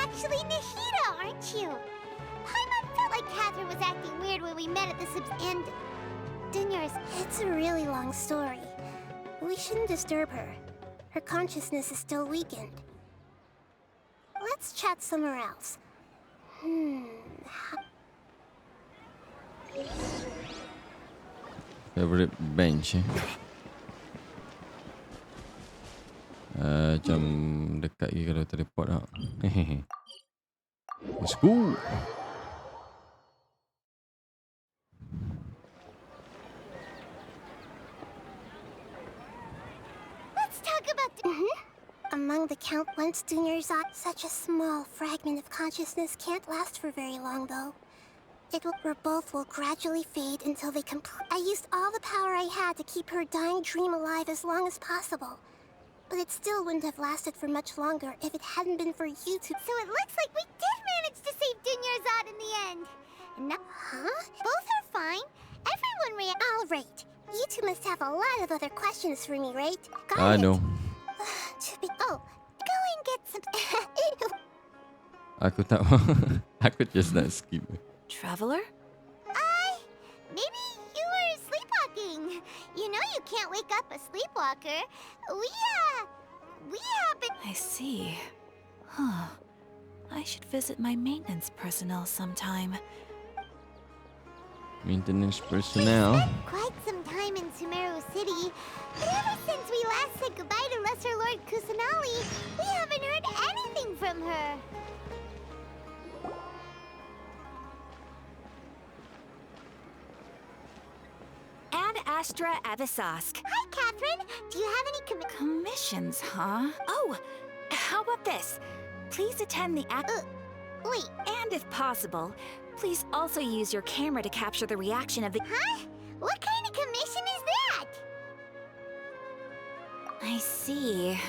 actually Nahida, aren't you? Paimon felt like Catherine was acting weird when we met at the and... Dunya's... It's a really long story. We shouldn't disturb her. Her consciousness is still weakened. Let's chat somewhere else. Favorite bench macam dekat lagi kalau teleport lah. Let's go. Let's talk about Among the Count once Dunyarzad, such a small fragment of consciousness can't last for very long though. Both will gradually fade until they complete. I used all the power I had to keep her dying dream alive as long as possible. But it still wouldn't have lasted for much longer if it hadn't been for you two. So it looks like we did manage to save Dunyarzad in the end. And now, both are fine. Everyone Alright. You two must have a lot of other questions for me, right? I know. Go and get some... Aku tak aku just nak skip. Traveler? Maybe you were sleepwalking. You know you can't wake up a sleepwalker. We happen... I see. Huh. I should visit my maintenance personnel sometime. Maintenance personnel. We spent quite some time in Sumeru City, but ever since we last said goodbye to Lesser Lord Kusanali, we haven't heard anything from her. Ad Astra Avisask. Hi, Catherine. Do you have any Commissions, huh? Oh, how about this? Please attend the wait. And if possible, please also use your camera to capture the reaction of the... Huh? What kind of commission is that? I see.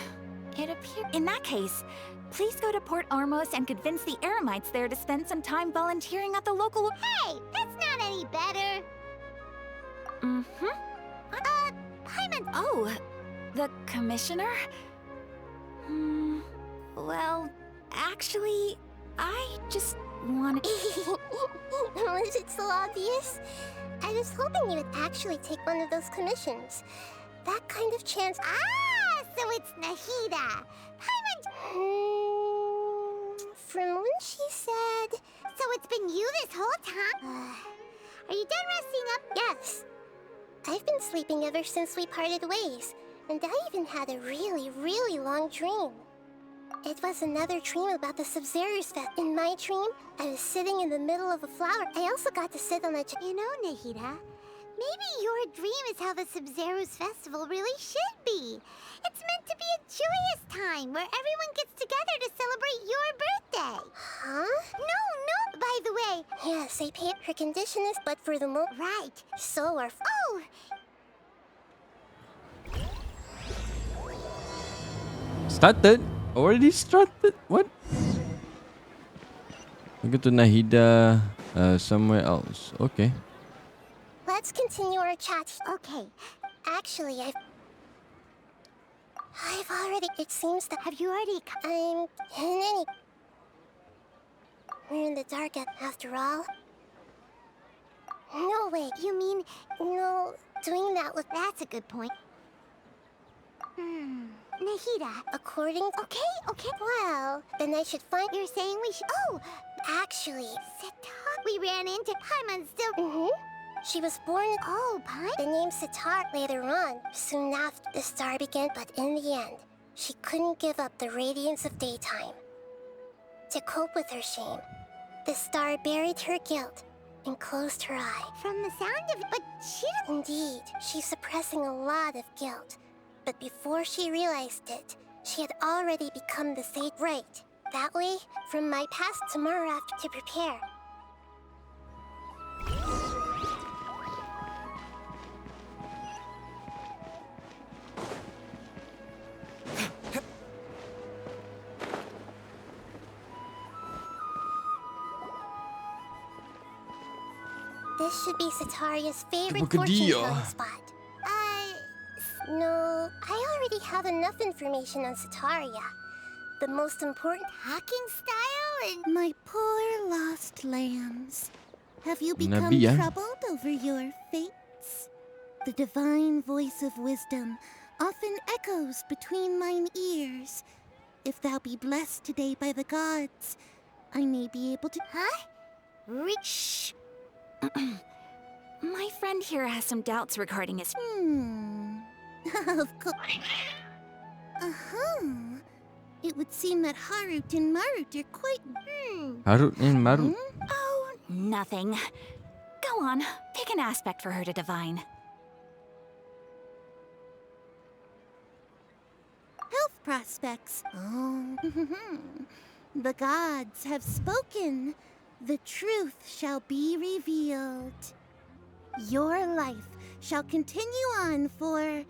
It appears... In that case, please go to Port Ormos and convince the Eremites there to spend some time volunteering at the local... Hey, that's not any better. Paimon... Oh, the commissioner? Well, actually, I just wanted... Was it so obvious? I was hoping you would actually take one of those commissions. That kind of chance... So it's Nahida. Paimon... From when she said... So it's been you this whole time? Are you done resting up? Yes. I've been sleeping ever since we parted ways, and I even had a really, really long dream. It was another dream about the Sub-Zerus Fest. In my dream, I was sitting in the middle of a flower. I also got to sit on a... You know, Nahida, maybe your dream is how the Sub-Zerus Festival really should be. It's meant to be a joyous time where everyone gets together to celebrate your birthday. Huh? No, by the way. Yes, I paid. Her condition is but for the moment. Right. So are... Oh! Started? Already started? What? We go to Nahida somewhere else. Okay. Let's continue our chat. Okay. Actually, I've already... It seems that... Have you already... I'm... in any... We're in the dark after all. No, wait. You mean... No, doing that would... That's a good point. Nahida. According... Okay. Well, then I should find... You're saying we should... Oh! Actually... Sitar. We ran into Paimon still... She was born... Oh, Paimon? The name Sitar later on. Soon after, the star began, but in the end, she couldn't give up the radiance of daytime. To cope with her shame, the star buried her guilt and closed her eye. From the sound of it, but she didn't... Indeed, she's suppressing a lot of guilt. But before she realized it, she had already become the sage. Right. That way, from my past tomorrow after to prepare. This should be Sataria's favorite fortune-telling spot. No, I already have enough information on Sataria. The most important... Talking style and... My poor lost lambs. Have you become Nabi, ya. troubled over your fates? The divine voice of wisdom often echoes between mine ears. If thou be blessed today by the gods, I may be able to... Huh? Shh. My friend here has some doubts regarding his... Of course. Uh-huh. It would seem that Harut and Marut are quite... Harut and Marut. Oh, nothing. Go on, pick an aspect for her to divine. Health prospects. Oh. The gods have spoken. The truth shall be revealed. Your life shall continue on for...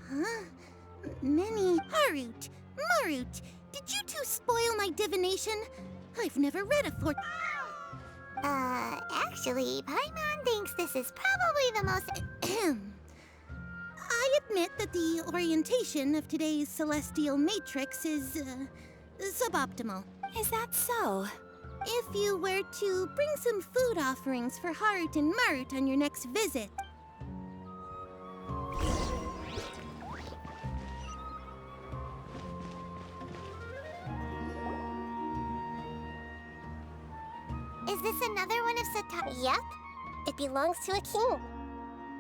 Huh? Many... Harut! Marut! Did you two spoil my divination? I've never read a fort... Actually, Paimon thinks this is probably the most... I admit that the orientation of today's celestial matrix is, suboptimal. Is that so? If you were to bring some food offerings for Harut and Marut on your next visit... Is this another one of Satar... Yep. It belongs to a king.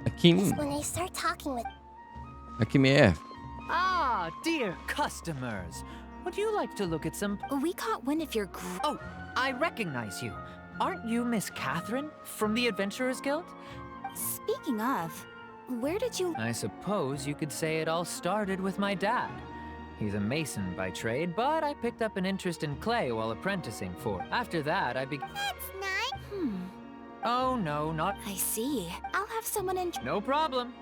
Akim. It's when I start talking with... Akim AF. Ah, dear customers. Would you like to look at some... We caught wind of your Oh, I recognize you. Aren't you Miss Catherine from the Adventurers Guild? Speaking of, where did you... I suppose you could say it all started with my dad. He's a mason by trade, but I picked up an interest in clay while apprenticing for. After that, I began... That's nice. Oh, no, not... I see. I'll have someone in... No problem.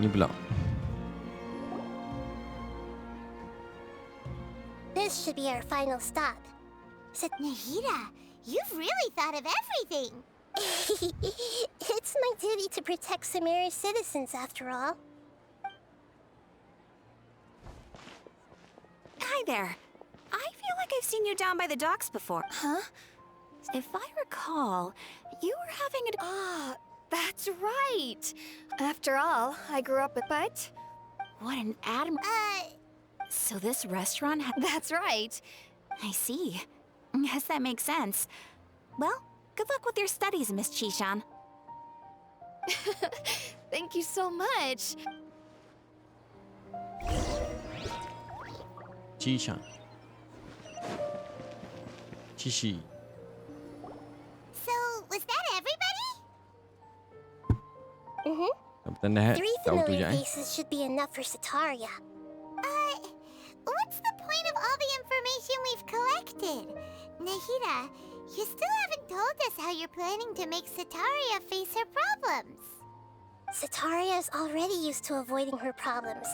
Ni pula. This should be our final stop. Nahida, you've really thought of everything. It's my duty to protect Samara's citizens, after all. Hi there. I feel like I've seen you down by the docks before. Huh? If I recall, you were having a... Ah, that's right. After all, I grew up with... But? What an So this restaurant That's right. I see. Yes, that makes sense. Well, good luck with your studies, Miss Chishan. Thank you so much. Chishan. Chishi. So, was that everybody? Tanda hat. 3 Tahu tu je familiar faces should be enough for Sataria. What's the point of all the information we've collected? Nahida, you still haven't told us how you're planning to make Sataria face her problems. Sataria is already used to avoiding her problems,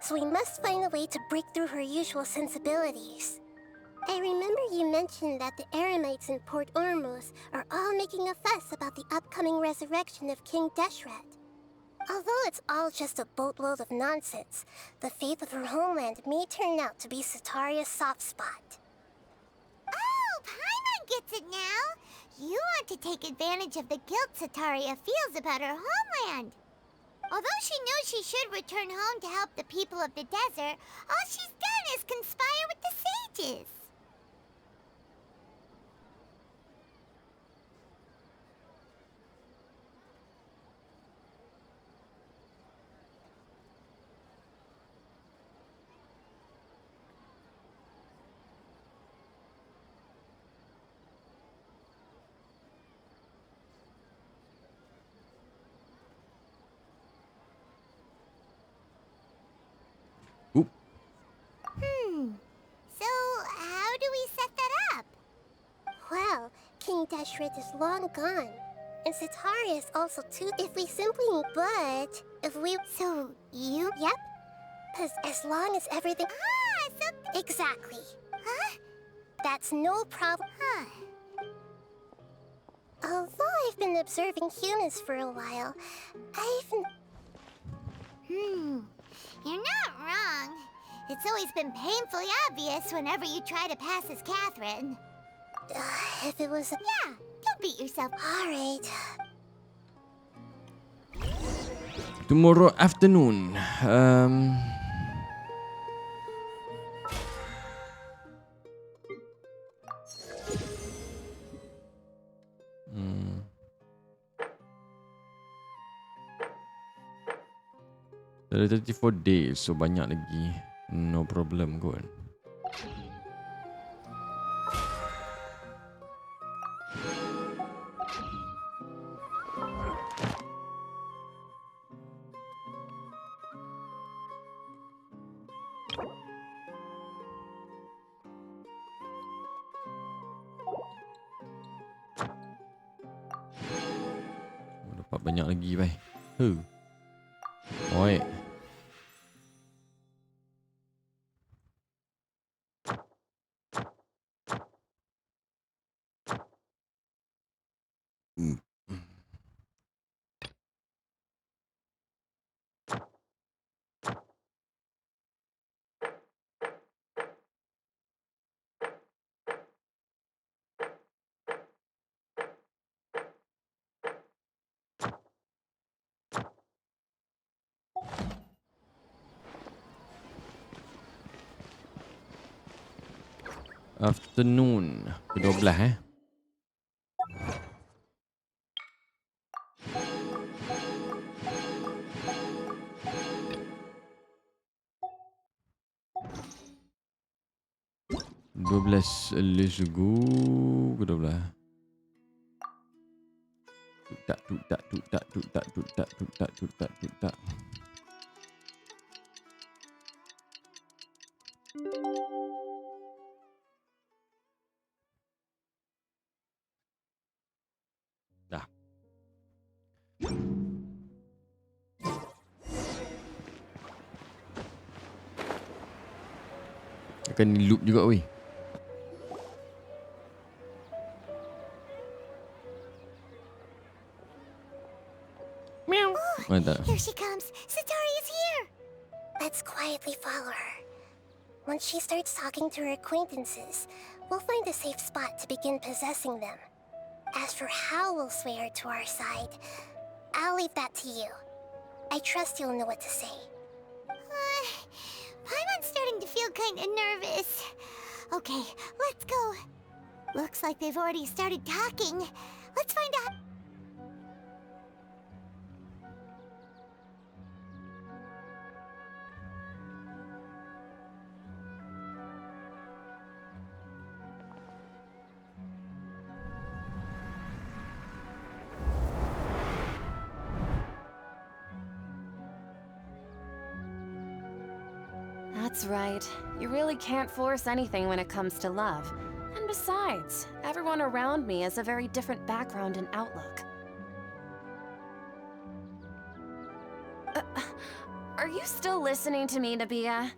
so we must find a way to break through her usual sensibilities. I remember you mentioned that the Eremites in Port Ormuz are all making a fuss about the upcoming resurrection of King Deshret. Although it's all just a boatload of nonsense, the faith of her homeland may turn out to be Sataria's soft spot. Oh, Paimon gets it now. You want to take advantage of the guilt Sataria feels about her homeland. Although she knows she should return home to help the people of the desert, all she's done is conspire with the sages. Oop. So, how do we set that up? Well, King Deshret is long gone, and Sataria is also too... If we simply... But, if we... So, you... Yep. Because as long as everything... so... Exactly. Huh? That's no problem. Huh. Although I've been observing humans for a while, You're not wrong. It's always been painfully obvious whenever you try to pass as Catherine. If it was... Yeah, don't beat yourself. Alright. Tomorrow afternoon. Ada 34 days, so banyak lagi. No problem kot. Dapat banyak lagi, bhai. Oi. Afternoon. Ke-12 12 let's go. Ke-12. Tuk-tak. Dah. Akan loop juga weh. Here she comes. Satori is here. Let's quietly follow her. Once she starts talking to her acquaintances, we'll find a safe spot to begin possessing them. As for how we'll sway her to our side, I'll leave that to you. I trust you'll know what to say. Paimon's starting to feel kind of nervous. Okay, let's go. Looks like they've already started talking. Let's find out. That's right. You really can't force anything when it comes to love. And besides, everyone around me has a very different background and outlook. Are you still listening to me, Nabia?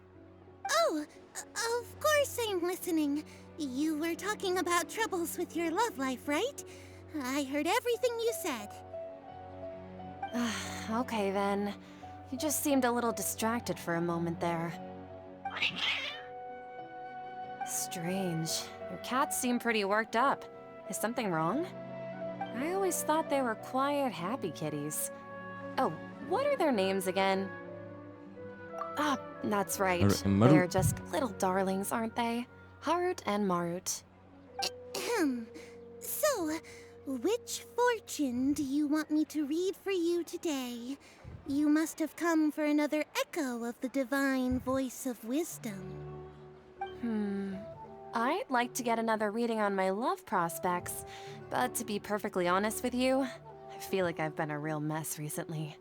Oh, of course I'm listening. You were talking about troubles with your love life, right? I heard everything you said. Okay then. You just seemed a little distracted for a moment there. Strange. Your cats seem pretty worked up. Is something wrong? I always thought they were quiet, happy kitties. Oh, what are their names again? Ah, that's right. They're just little darlings, aren't they? Harut and Marut. So, which fortune do you want me to read for you today? You must have come for another echo of the divine voice of wisdom. I'd like to get another reading on my love prospects, but to be perfectly honest with you, I feel like I've been a real mess recently.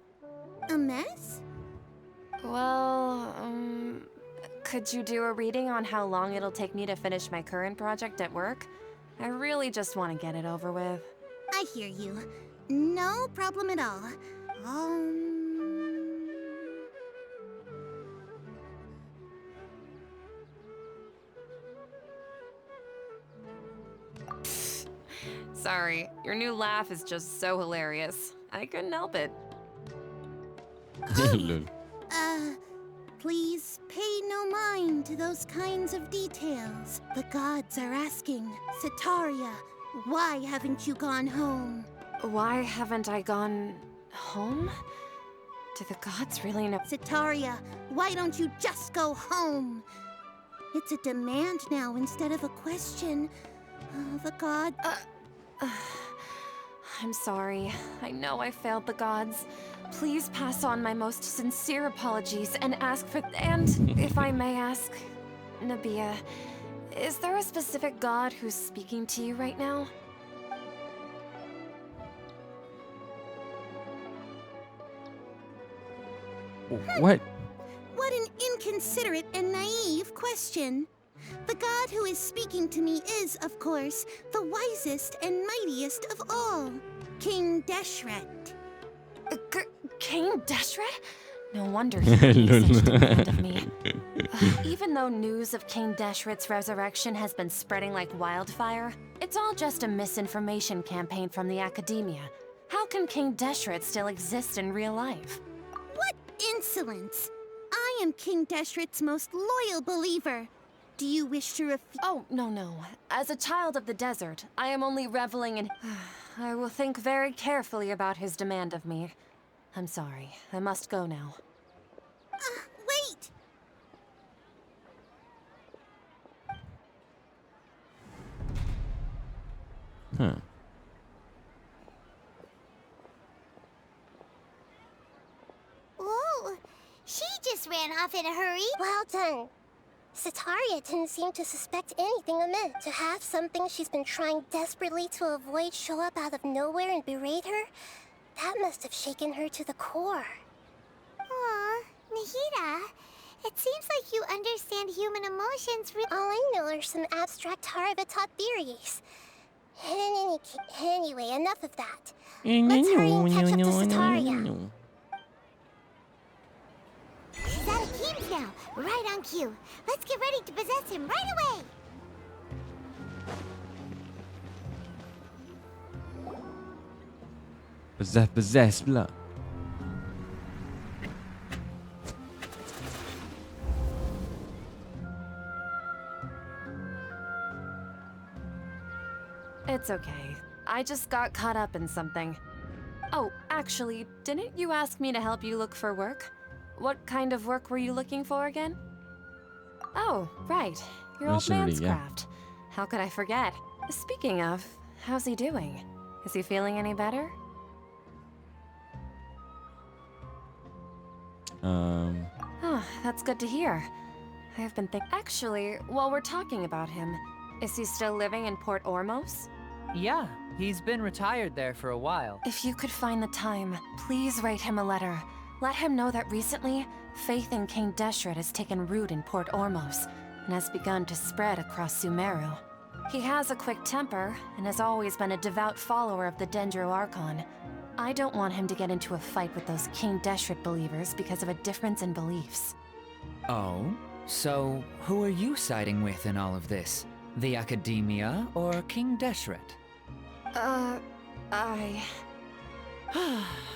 A mess? Well, could you do a reading on how long it'll take me to finish my current project at work? I really just want to get it over with. I hear you. No problem at all. Sorry, your new laugh is just so hilarious. I couldn't help it. Lol. Please pay no mind to those kinds of details. The gods are asking, Setaria, why haven't you gone home? Why haven't I gone home? Do the gods really know? Setaria, why don't you just go home? It's a demand now instead of a question. Oh, the god... I'm sorry. I know I failed the gods. Please pass on my most sincere apologies and ask for... And if I may ask, Nabia, is there a specific god who's speaking to you right now? What? What an inconsiderate and naive question. The god who is speaking to me is, of course, the wisest and mightiest of all, King Deshret. King Deshret? No wonder he made such demand of me. Even though news of King Deshret's resurrection has been spreading like wildfire, it's all just a misinformation campaign from the academia. How can King Deshret still exist in real life? What insolence! I am King Deshret's most loyal believer. Do you wish to refute? Oh, no. As a child of the desert, I am only reveling in... I will think very carefully about his demand of me. I'm sorry. I must go now. Wait! Huh. Ooh, she just ran off in a hurry. Well done. Setaria didn't seem to suspect anything amiss. To have something she's been trying desperately to avoid show up out of nowhere and berate her, that must have shaken her to the core. Aw, Nahida, it seems like you understand human emotions All I know are some abstract Harabatot theories. Anyway, enough of that. Let's hurry and catch up to Setaria. She's out of Keem's now, right on cue. Let's get ready to possess him right away. Possess pula. It's okay. I just got caught up in something. Oh, actually, didn't you ask me to help you look for work? What kind of work were you looking for again? Oh, right. Your old Mercenary, man's yeah. craft. How could I forget? Speaking of, how's he doing? Is he feeling any better? Oh, that's good to hear. I have been thinking. Actually, while we're talking about him, is he still living in Port Ormos? Yeah, he's been retired there for a while. If you could find the time, please write him a letter. Let him know that recently, faith in King Deshret has taken root in Port Ormos and has begun to spread across Sumeru. He has a quick temper and has always been a devout follower of the Dendro Archon. I don't want him to get into a fight with those King Deshret believers because of a difference in beliefs. Oh? So, who are you siding with in all of this? The Academia or King Deshret?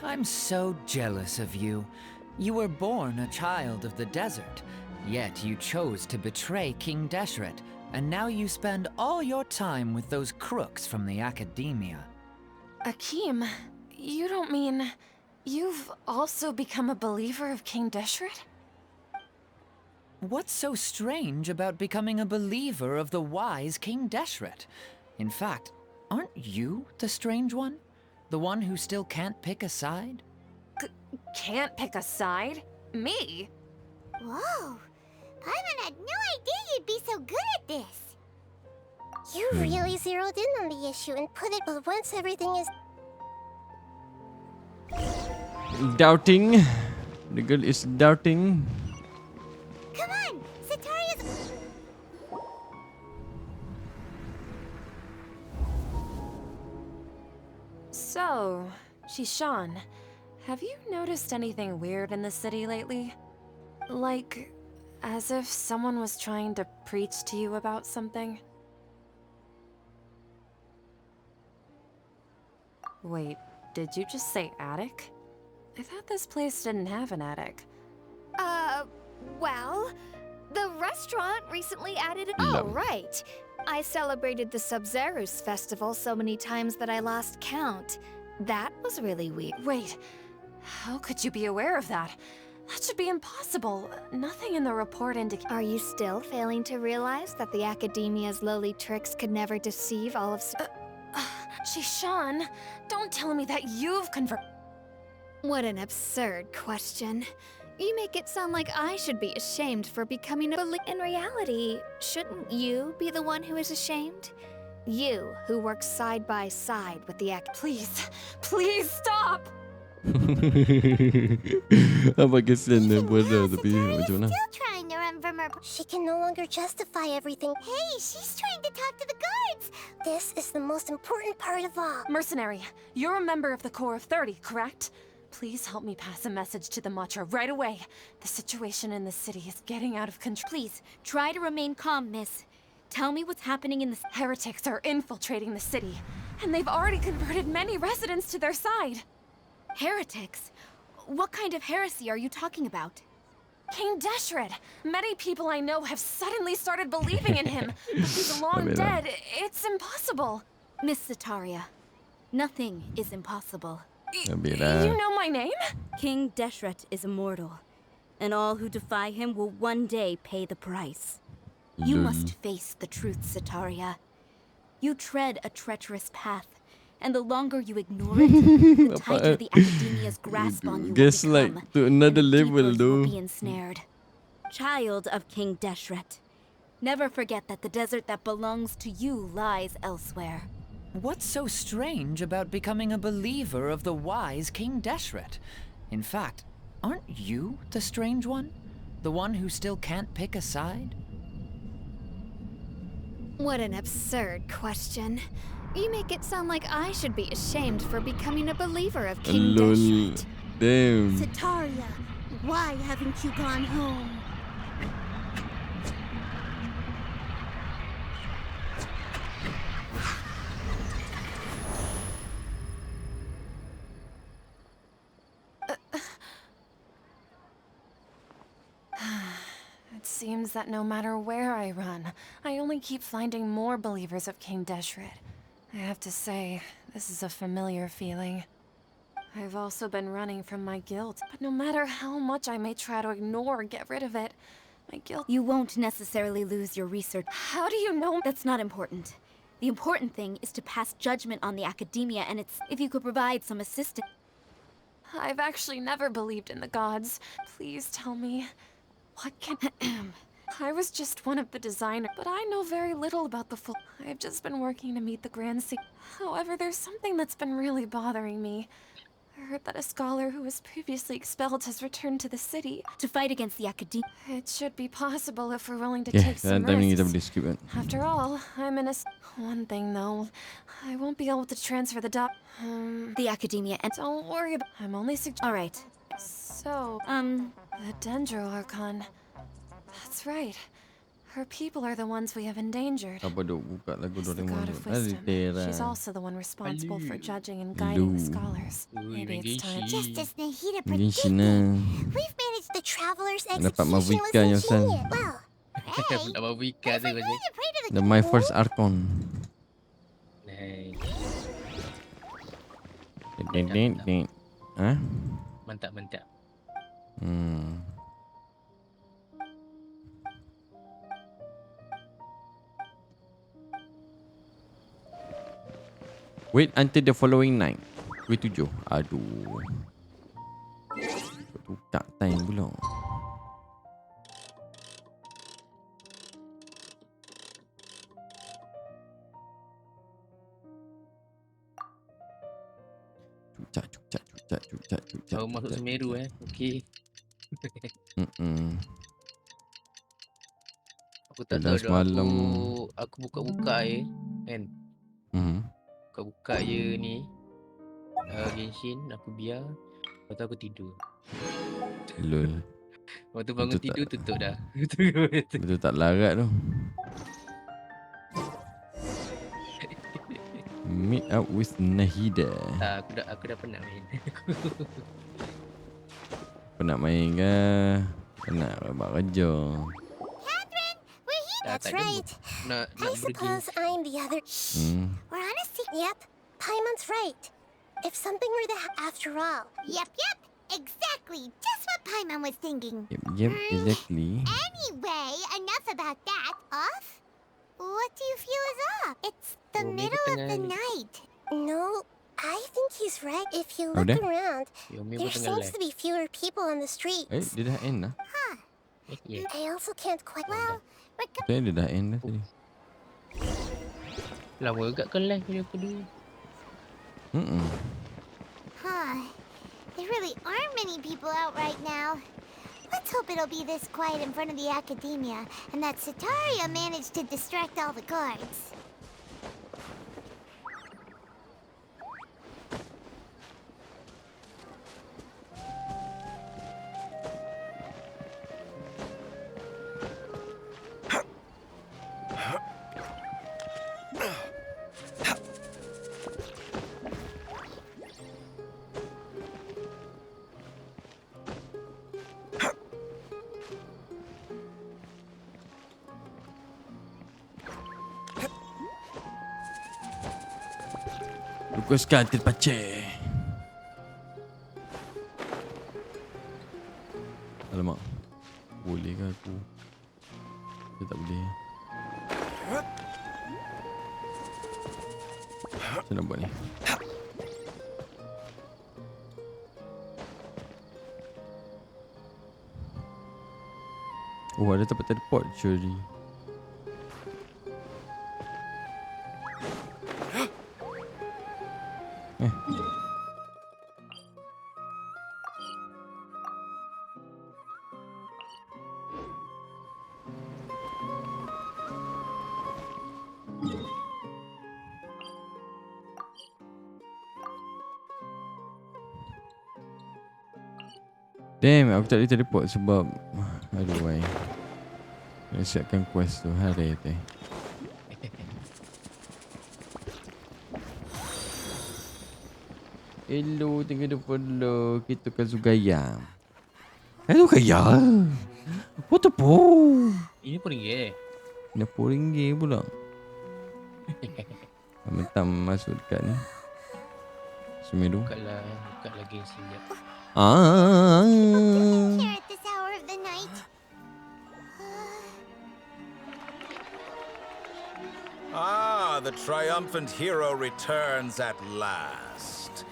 I'm so jealous of you. You were born a child of the desert, yet you chose to betray King Deshret, and now you spend all your time with those crooks from the Academia. Akeem, you don't mean... You've also become a believer of King Deshret? What's so strange about becoming a believer of the wise King Deshret? In fact, aren't you the strange one? The one who still can't pick a side? Can't pick a side? Me? Whoa, Paimon had no idea you'd be so good at this. You really zeroed in on the issue and put it, but once everything is... Doubting. The girl is doubting. Come on, Setaria's... So, Shishan, have you noticed anything weird in the city lately? Like, as if someone was trying to preach to you about something? Wait, did you just say attic? I thought this place didn't have an attic. Well, the restaurant recently added No. Oh, right. I celebrated the Sub-Zerus festival so many times that I lost count. That was really weird. Wait, how could you be aware of that? That should be impossible. Nothing in the report indicates. Are you still failing to realize that the Academia's lowly tricks could never deceive all of Shishan, don't tell me that you've converted. What an absurd question. You make it sound like I should be ashamed for becoming a In reality, shouldn't you be the one who is ashamed? You, who works side by side with the Please, please stop! Abang kesian dia bodoh Yes, tapi Ataria's macam mana? still trying to run from her. She can no longer justify everything. Hey, she's trying to talk to the guards. This is the most important part of all. Mercenary, you're a member of the Corps of 30, correct? Please help me pass a message to the Matcha right away. The situation in the city is getting out of control. Please, try to remain calm, miss. Tell me what's happening in the... Heretics are infiltrating the city, and they've already converted many residents to their side. Heretics? What kind of heresy are you talking about? King Deshret! Many people I know have suddenly started believing in him, but he's long dead. It's impossible. Miss Zetaria, nothing is impossible. You know my name? King Deshret is immortal, and all who defy him will one day pay the price. You must face the truth, Zetaria. You tread a treacherous path, and the longer you ignore it, the tighter the Academia's grasp on you will Gaslight become, to another and the level deeper you though. will be ensnared. Child of King Deshret, never forget that the desert that belongs to you lies elsewhere. What's so strange about becoming a believer of the wise King Deshret? In fact, aren't you the strange one? The one who still can't pick a side? What an absurd question. You make it sound like I should be ashamed for becoming a believer of King Lol. Deshret. Damn. Zetaria, why haven't you gone home? It seems that no matter where I run, I only keep finding more believers of King Deshret. I have to say, this is a familiar feeling. I've also been running from my guilt, but no matter how much I may try to ignore or get rid of it, my guilt... You won't necessarily lose your research. How do you know? That's not important. The important thing is to pass judgment on the Academia, and it's if you could provide some assistance. I've actually never believed in the gods. Please tell me, what can... I was just one of the designers, but I know very little about the full... I've just been working to meet the Grand Sea. However, there's something that's been really bothering me. I heard that a scholar who was previously expelled has returned to the city. To fight against the Academia. It should be possible if we're willing to Yeah, take some timing kita risks. boleh skip kan. After all, I'm in a... One thing, though. I won't be able to transfer the The Academia and... Don't worry about... I'm only All right. So... The Dendro Archon. That's right. Her people are the ones we have endangered. Apa duk buka lagu As the Doraemon god tu. of wisdom, she's Tera. also the one responsible for Hello. judging and guiding the Hello. scholars. Maybe it's time. Just as Nahida Genshin predicted, lah. we've managed The traveler's Dapat execution was Mavika yang san. ingenious. Well, Hey, Nak bawa ikan tu we're kau going to pray to The My First Archon. Nice. Ding. Hah? Mantap, mantap. Hmm. Wait until the following night. Wait 7. Aduh. Tukar time pula. Cucak. Baru masuk Semeru Okey. Aku tak Dah tahu dah. semalam. Aku buka-buka je kan. Buka-buka je ni. Genshin aku biar. Lepas tu aku tidur. Lol. Lepas tu bangun Betul tak? tidur tutup dah. Betul tak larat tu. Meet up with Nahida. Aku dah penat main. Penat main ke? Penat buat kerja. Catherine, we're here. Dah That's tak ada mood right. nak I pergi. suppose I'm the other. We're on a secret. Yep, Paimon's right. If something were to after all, Yep. Exactly. Just what Paimon was thinking. Yep, exactly. Anyway, enough about that. Off? What do you feel is off? It's the Oh, maybe middle of the tengah- night. no, I think he's right. If you Oh, look dah? around, Yomi there pun tengah seems live. to be fewer people on the streets. Dia dah end lah. Yeah. I also can't quite. Well, we're Betul dia dah end dah tadi. Lama agak ke live punya kedua. There really aren't many people out right now. Let's hope it'll be this quiet in front of the academia, and that Sataria managed to distract all the guards. Lukaskan terpace. Alamak. Boleh ke aku? Dia tak boleh. Macam nak buat ni? Oh, ada tempat teleport je. Damn, aku tak boleh teleport sebab aduh why. Kena siapkan quest tu hari tu. Hello, tengah ada follow. Kita kan Zugaya. Zugaya. What the po? Ini pun ringgit. Dah RM4 pula. Mentang masuk dekat ni. Semeru. Bukalah Genshin je. Here at this hour of the night. The triumphant hero returns at last.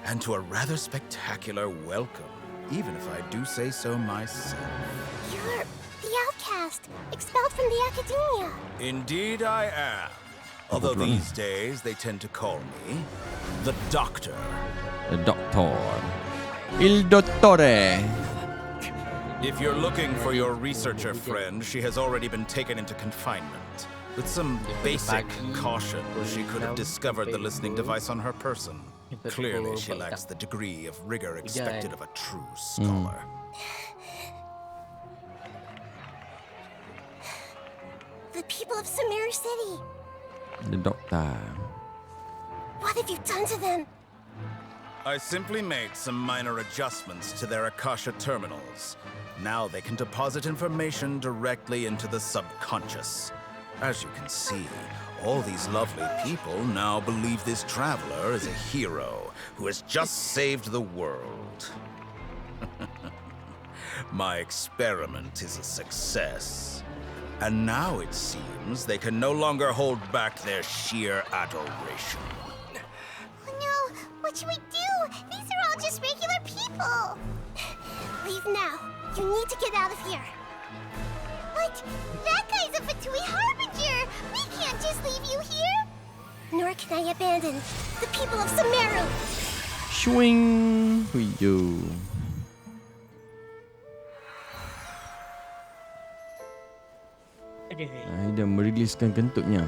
And to a rather spectacular welcome, even if I do say so myself. You're the outcast, expelled from the academia. Indeed I am. Although these days they tend to call me the Doctor. The Doctor. Il Dottore. If you're looking for your researcher friend, she has already been taken into confinement. With some basic caution, she could have discovered the listening device on her person. Clearly, she lacks the degree of rigor expected of a true scholar. The people of Samir City. The Doctor. What have you done to them? I simply made some minor adjustments to their Akasha terminals. Now they can deposit information directly into the subconscious. As you can see, all these lovely people now believe this traveler is a hero who has just saved the world. My experiment is a success. And now it seems they can no longer hold back their sheer adoration. No, what should we do? These are all just regular people. Leave now. You need to get out of here. But that guy's a Fatui Harbinger. We can't just leave you here. Nor can I abandon the people of Sumeru. Swing. Huyo. Dah meriliskan kentutnya.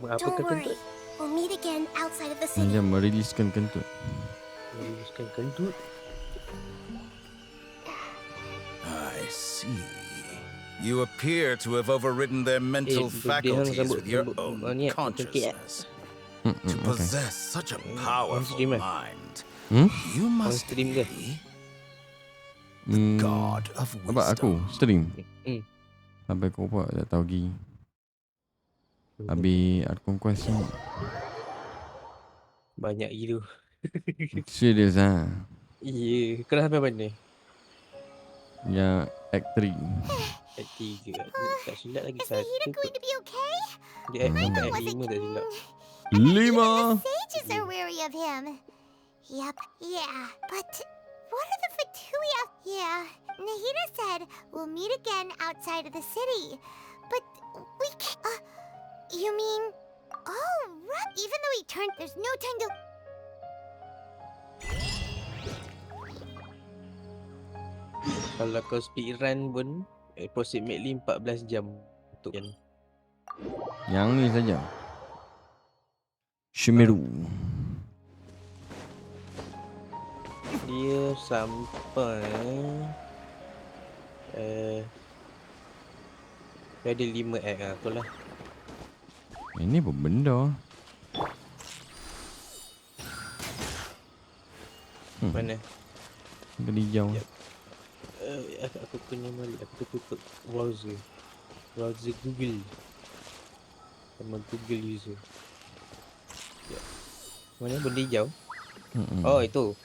Buat apa Don't ke worry. kentut? We'll meet again outside of the city. Dah meriliskan kentut. Meluluskan kentut. I see. You appear to have overridden their mental faculties with your own consciousness. To possess such a powerful mind, you must be the god of Apa aku wisdom. stream? Sampai kau buat tak tahu lagi. Habis Art Conquest ni Banyak gila. serius lah. Ya, kau dah sampai mana? Yang Act 3. Act 3. Tak silap lagi Is Nahida satu going kot. to be okay? Dia act Michael 5 wasn't. tak silap. Even 5. the sages are wary of him. Yep, yeah. But what are the Fatuia? Yeah, Nahida said we'll meet again outside of the city. But we can't. You mean? Oh, right. Even though he turned, there's no time to. Kalau kau speedrun pun approximately 14 jam untuk yang Yang ni saja. Shimiru. dia sampai dia ada 5 act lah tu lah. Ini apa benda? Mana? Benda hijau. Yep. Aku kena balik. Aku tutup browser Google sama Google user. Yep. Mana benda hijau? Oh itu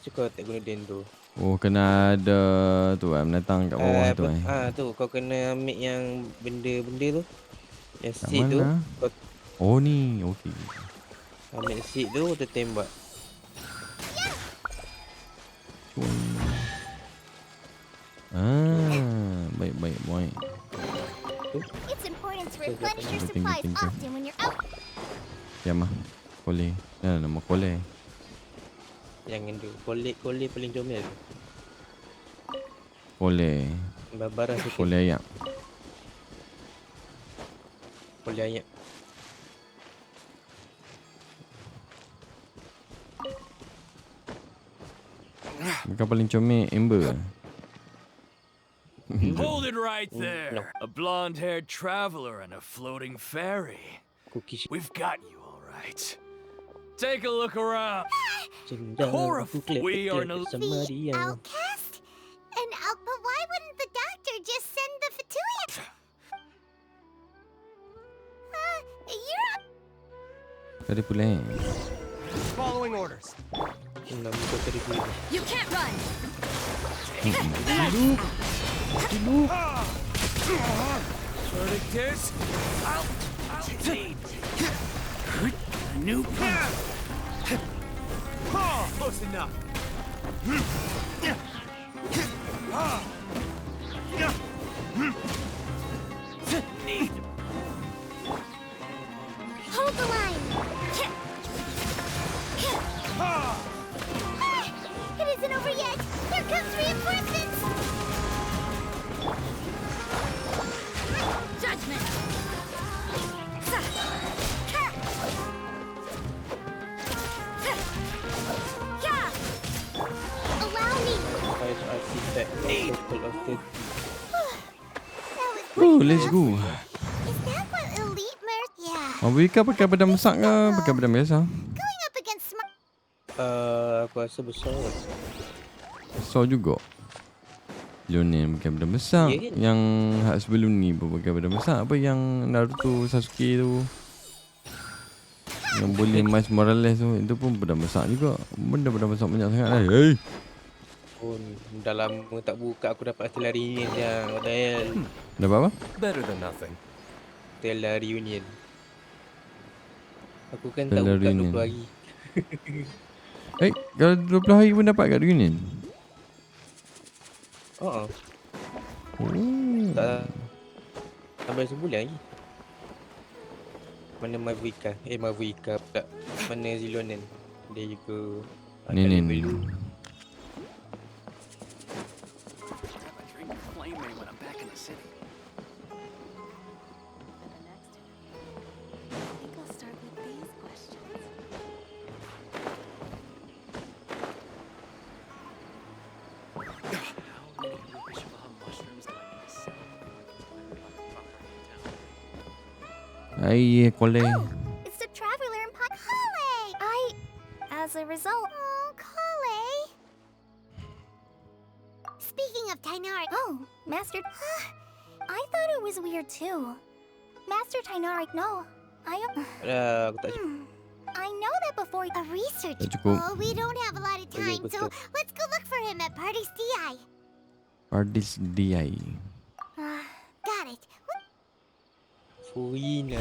kau tak guna dendo. Oh kena ada tu menatang kat bawah tu tu kau kena ambil yang benda-benda tu. Yang kat seed tu mana? kau Oh ni, okey. ambil seed tu kau tembak. Baik boy. It's important to replenish your Thank you, supplies thank you. often when you're out. Yama. Kole. Nama Kole. Jangan tu. Kolek paling comel. Kole. Barang sikit. Kole ayak. Kolek ayak. Bukan paling comel Amber. Hold it right there. A blonde-haired traveler and a floating fairy. Cookies. We've got you all right. Take a look around. We are the outcast? But why wouldn't the doctor just send the Fatuia? You're Tadi pula. Following orders. You can't run! Verdict is out. A new plan. Close enough. hold the line. It isn't over yet. Here comes reinforcements. Judgment! Allow me. Let's go. Is that what elite merc? Yeah. Wika pakai pedang besar ke? Pakai pedang biasa? Going up against smart. Aku rasa besar. Besar juga. Lionel pakai pedang besar. Ya ke? Yang hak sebelum ni pun pakai pedang besar. Apa yang Naruto Sasuke tu? Yang boleh Miles Morales tu. Itu pun pedang besar juga. Benda pedang besar banyak sangat lah. Hey. Pun dah lama tak buka aku dapat Stellar Reunion yang Odell. Dapat apa? Better than nothing. Stellar Reunion. Aku kan Stellar tak buka Reunion. 20 hari. Kalau 20 hari pun dapat kat Reunion? Oh. Tak sampai sebulan lagi. Mana Mavuika pula. Mana Zilonen. Dia juga Ni. Air kolej. It's the traveler in Kale! As a result... Oh, Kale. Speaking of Tainari... Oh, Master... I thought it was weird too. Master Tainari, no. Aku tak cukup. I know that before... A research... Tak cukup. Oh, we don't have a lot of time, so betul. let's go look for him at Party's DI. Pardis DI. Got it. Furina.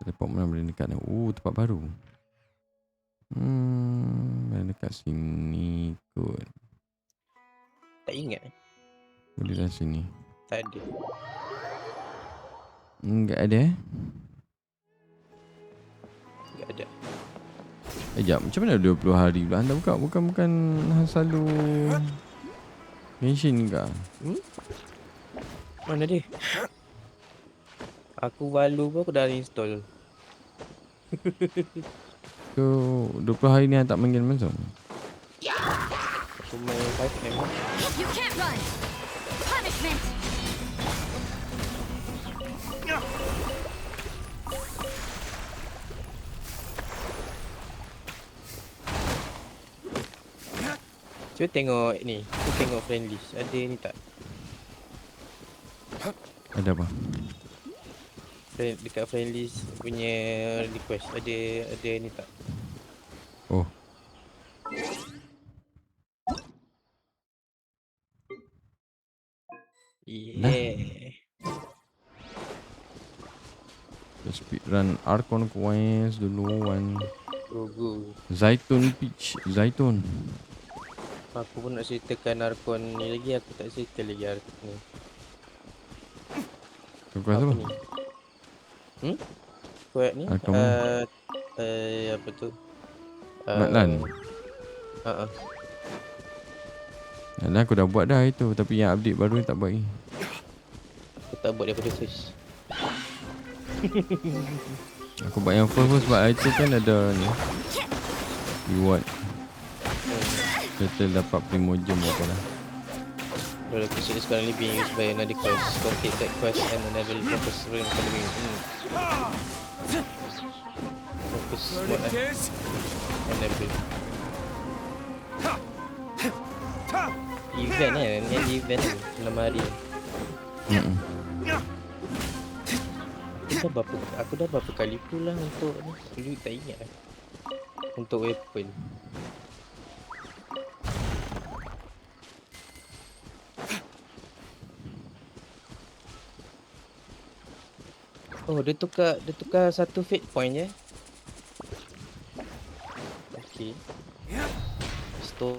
Teleport mana boleh dekat ni? Tempat baru. Boleh dekat sini kot. Tak ingat. Boleh dah sini. Tak ada. Enggak ada. Tak ada. Sekejap, macam mana 20 hari pula? Anda bukan selalu Genshin ke? Mana dia? Aku balu pun aku dah install. So, 20 hari ni tak manggil masuk? Aku main 5M. You can't run! Punishment! Cuba tengok ni. Aku tengok friend list. Ada ni tak? Ada apa? Dekat friend list punya request. Ada ni tak? Oh. Yeah. Speedrun Archon Quest dulu one. Go. Zaitun Peach. Zaitun. Aku pun nak ceritakan Arkon ni lagi. Aku tak cerita lagi Arkon ni. Quest apa? Ni? Quest ni? Arkon apa tu? Matlan. Matlan aku dah buat dah itu. Tapi yang update baru ni tak buat lagi. Aku tak buat daripada first. Aku buat yang first sebab itu kan ada ni reward. Total dapat primogem apa lah. Well, aku cakap sekarang ni being used by another quest. Complete that quest and level focus ring following. Focus what and level. Event ni event ni dalam hari. Aku dah berapa kali pulang untuk ni. Dulu tak ingat lah. Untuk weapon. Oh, dia tukar satu fate point je. Okey. Store.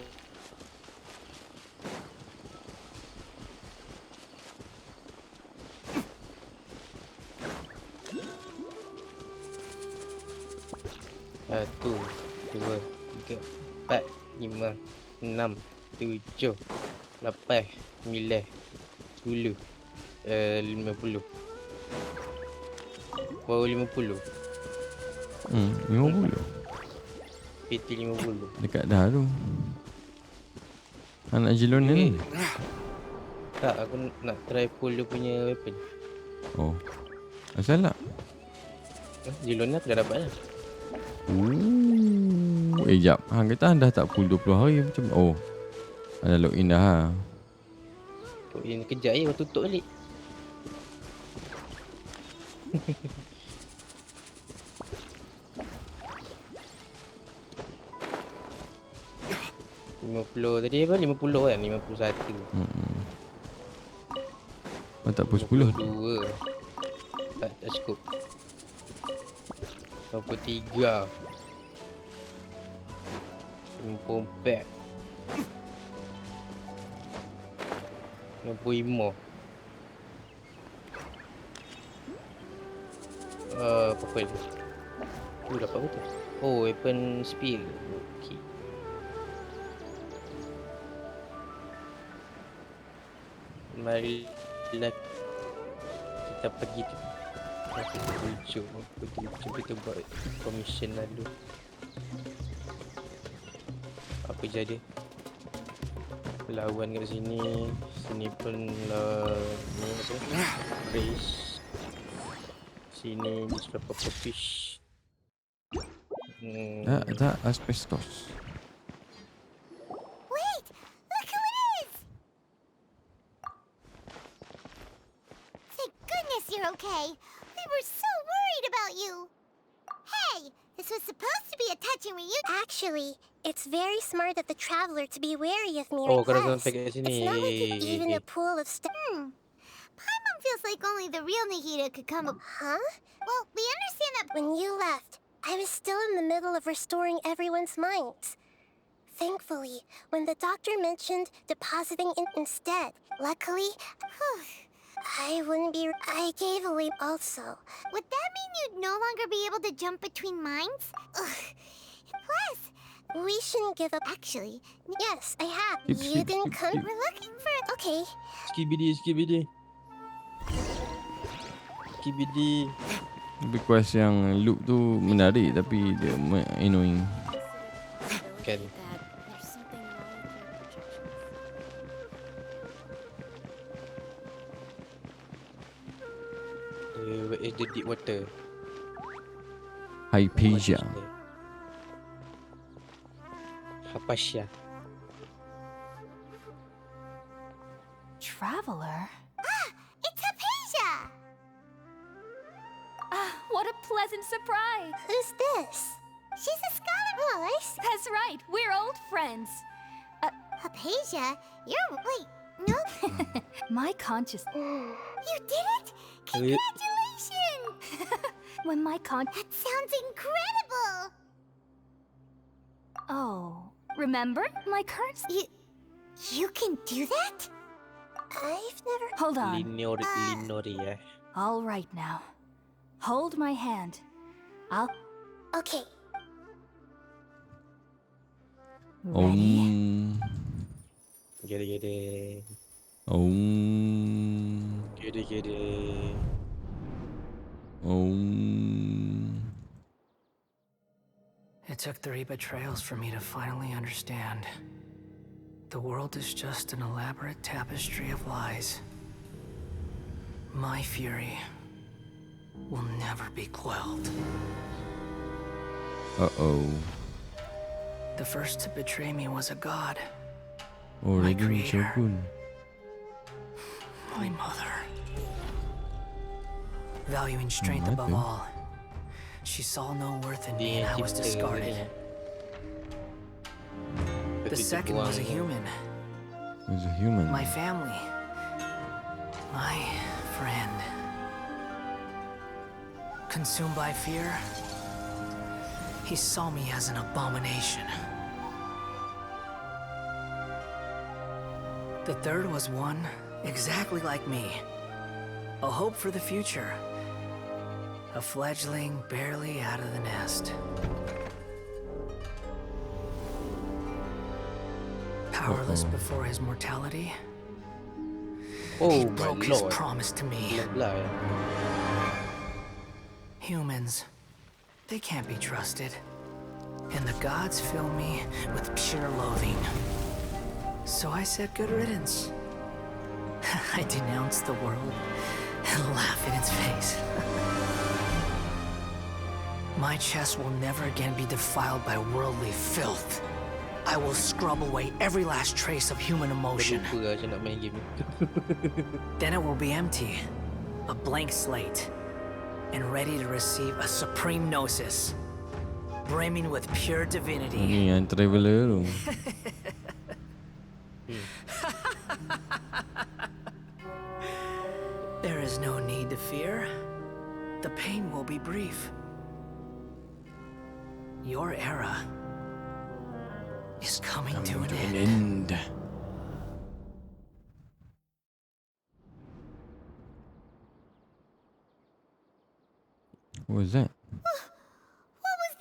Satu, 2, 3, 4, 5, 6, 7, 8, 9, 10, 50. Baru 50. 50. PT 50. Dekat dah tu. Anak Jilon ni. Tak, aku nak try full dia punya weapon. Oh. Asal tak? Jilon aku dah dapat lah. Jap. Hang kata anda tak full 20 hari macam. Oh. Ada login dah ha. Login kejap je, aku tutup balik. Tadi apa? 50 kan? 51. Tak pun 10. 52. Tak cukup. 53. 54. 65. Purple. Dapat apa tu? Oh, weapon spear. Okey. Marilah kita pergi tu. Kita buat commission lalu. Apa jadi? Lawan kat sini. Sini pun lah ni apa? Race. Sini dia sudah papa fish. That asbestos. Wait! Look who it is! Thank goodness you're okay. We were so worried about you. Hey, this was supposed to be a touching reunion. Actually, it's very smart of the traveler to be wary of me Oh, right kau dah past. sampai kat sini. It's not like it's even a pool of stuff. Paimon feels like only the real Nahida could come. Huh? Well, we understand that. When you left, I was still in the middle of restoring everyone's minds. Thankfully, when the doctor mentioned depositing it instead, luckily, I gave away also. Would that mean you'd no longer be able to jump between minds? Plus, we shouldn't give up. Actually, yes, I have. Skip, You skip, didn't skip, come. skip. We're looking for. Okay. Skibidi. Tapi quest yang loop tu menarik tapi dia annoying. Kan. There's something wrong with your projections. Where is the deep water? Hypatia. Hypatia. Traveler? it's Hypatia! What a pleasant surprise! Who's this? She's a scholar. Oh, I see. That's right, we're old friends. Hypatia? Wait, no. My conscious. You did it? Congratulations! When my That sounds incredible! Oh, remember? My current. You can do that? I've never. Hold on. Linori ya. All right now. Hold my hand. I'll. Okay. Ready? Gede. Gede. It took 3 betrayals for me to finally understand. The world is just an elaborate tapestry of lies. My fury will never be quelled. Uh-oh. The first to betray me was a god. Already creator. Shogun. My mother. Valuing strength What above the? all, she saw no worth in me and I was discarded. The second was a human. He's a human. My family. My friend. Consumed by fear, he saw me as an abomination. The third was one exactly like me. A hope for the future. A fledgling barely out of the nest. Powerless before his mortality, he broke his promise to me. Humans, they can't be trusted. And the gods fill me with pure loathing. So I said good riddance. I denounce the world and laugh in its face. My chest will never again be defiled by worldly filth. I will scrub away every last trace of human emotion. Then it will be empty, a blank slate, and ready to receive a supreme gnosis, brimming with pure divinity. Ini yang traveler tu. There is no need to fear. The pain will be brief. Your era is coming to an end. What was that?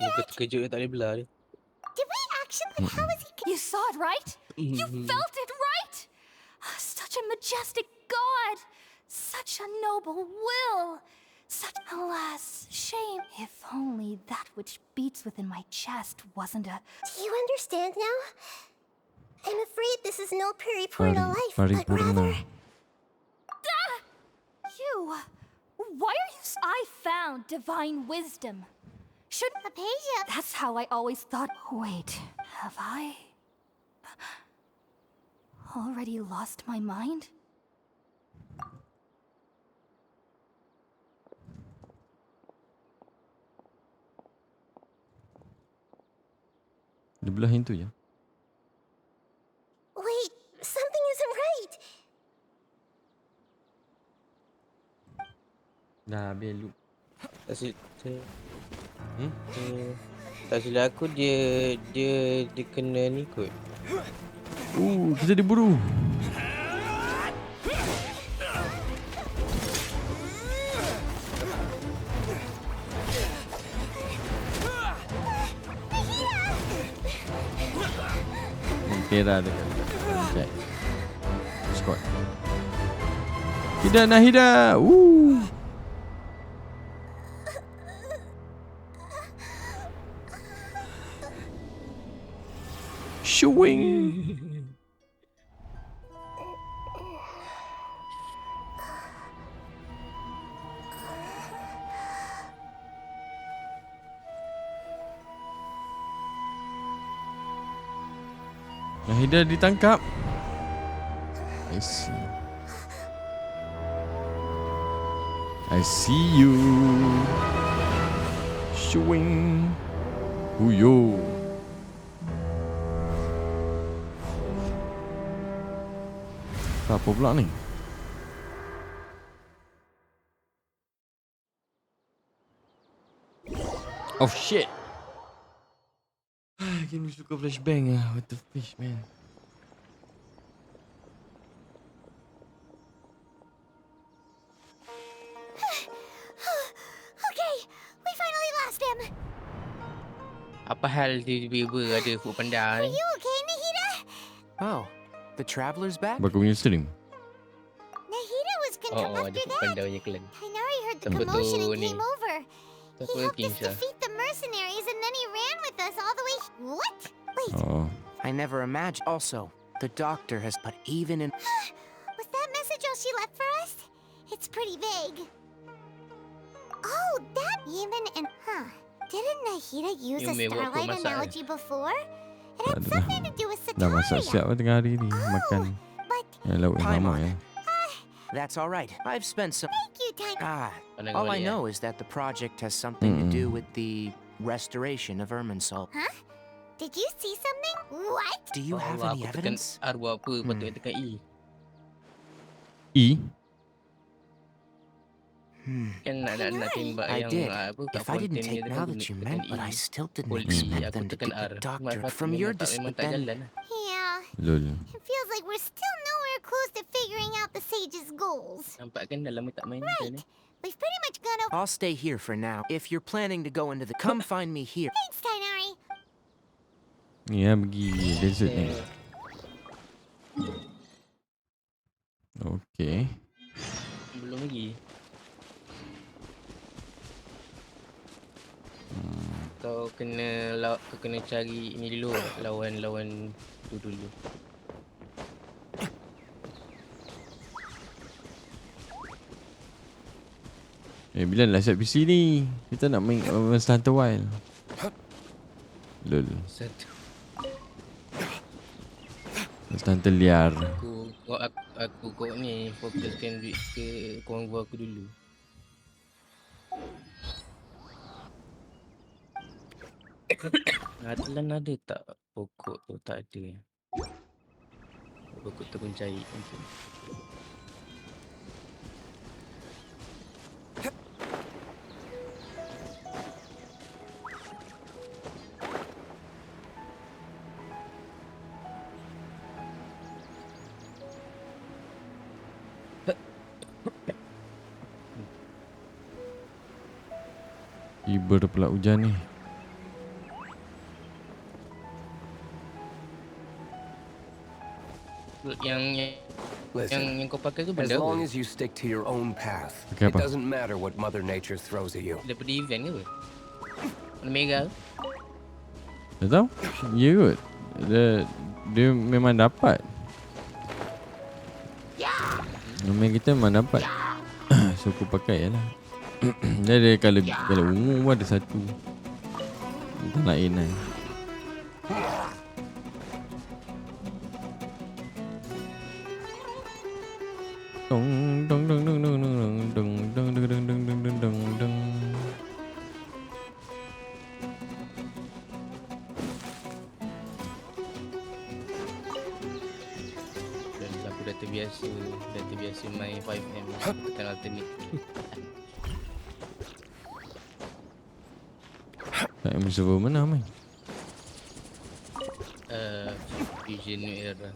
Muka terkejut tak boleh belah dia. Did we actually? How was he? You saw it, right? You felt it, right? Such a majestic god! Such a noble will! Such, alas, shame. If only that which beats within my chest wasn't a... Do you understand now? I'm afraid this this is no Paripurna life, but Paripurna. rather... You. Why are you? I found divine wisdom. Should Apasia. That's how I always thought. Wait, have I already lost my mind? Di belah yang tu je. Wait, something isn't right. Dah habis loop. Tak silap aku dia kena ni kot. Kita diburu. Kira dekat. Okay. Squad. Hida Nahida. Showing. Nahida ditangkap. I see you. Showing. Huyo. Apa pula ni? Oh shit. Game ni suka flashbang ah. What the fish, man. Okay, we finally lost him. Apa hal tiba-tiba ada food panda Are ni? you okay, Nahida? Oh, the traveler's back? Bagus punya stream. Nahida was confused Ada after food that. panda punya clan. Tainari heard the Tempat commotion tu and ni. came over. He Siapa helped us Kinsha? defeat the mercenaries and then he ran with us all the way. What? Wait, Oh. I never imagined. Also, the doctor has put even in. was that message all she left for us? It's pretty vague. Oh, that even and Didn't Nahida use a You may walk starlight masak, analogy before? It had Ada dah. something to do with Dah masak Sataria. siap lah tengah hari ni. Makan But lauk yang sama ya. That's all right. I've spent some. thank you, Tainari. Pandang All I balik, know is that the project has something to do with the restoration of Irminsul. Did you see something? What? Do you have Bahawa any aku tekan evidence? arwah apa, patut tekan E. E? Kan nak tembak I yang did. apa kat If I didn't fountain take dia now kan that you tekan meant, E. but I still didn't Pukul E, expect aku them to tekan get R. the doctor. Memang From your memang tak jalan lah. Yeah, Lol. it feels like we're still nowhere close to figuring out the sage's goals. Nampak kan dah lama tak main macam ni. We've pretty much gone over. I'll stay here for now. If you're planning to go into the, come find me here. Thanks, Tainari. Ni lah pergi desert ni. Okay. Belum lagi. Kau kena cari ni dulu, lawan tu dulu. Bila lah set PC ni? Kita nak main Monster Hunter Wild. Lol. Satu. Monster Hunter liar. Kau ni fokuskan duit ke konvo aku dulu. Atlan ada tak pokok tu? Tak ada. Pokok terun cair mungkin. Tiba pula hujan ni. Yang kau pakai tu As benda long apa? as you stick to your own path, Okay, it apa? doesn't matter what Mother Nature throws at you. Daripada event ke apa? Warna merah. Tak tahu? Ya kot. Dia memang dapat. Nama kita mana dapat. So aku pakai je lah. Dia ada kalau ungu pun ada satu. Kita lain lah. Dong dong dong dong dong dong dong dong dong dong dong dong dong dong. Aku dah terbiasa main 5M tekan alternate. Tak server mana main? Fusion New Era.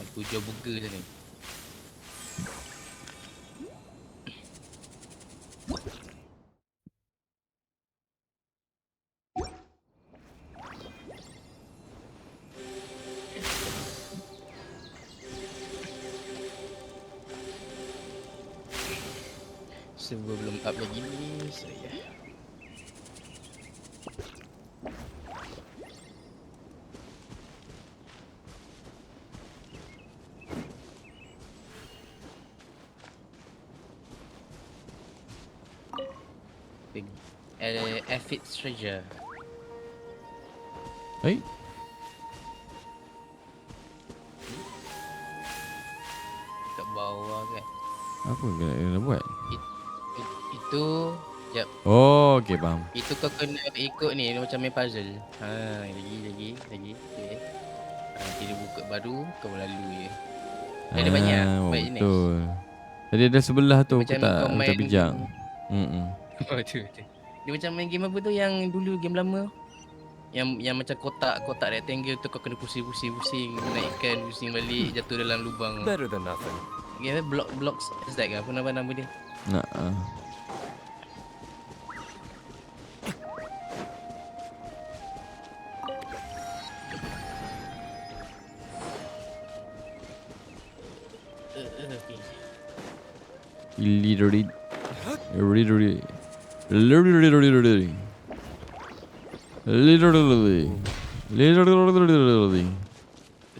Aku jual burger je ni. Server belum up lagi ni saya. Aphid treasure. Hai. Kat bawah kan. Apa kena buat? Itu jap. Oh, okey faham. Itu kau kena ikut ni macam main puzzle. Lagi. Okey. Nanti dia buka baru kau lalu je. Dia ada banyak jenis. Betul. Tadi ada sebelah tu aku Macam tak kau main bijak. Betul. Dia macam main game apa tu yang dulu game lama. Yang macam kotak rectangle tu kau kena pusing naikkan, pusing balik, jatuh dalam lubang. Better than nothing. Game blocks stack ke apa nama dia? Nak.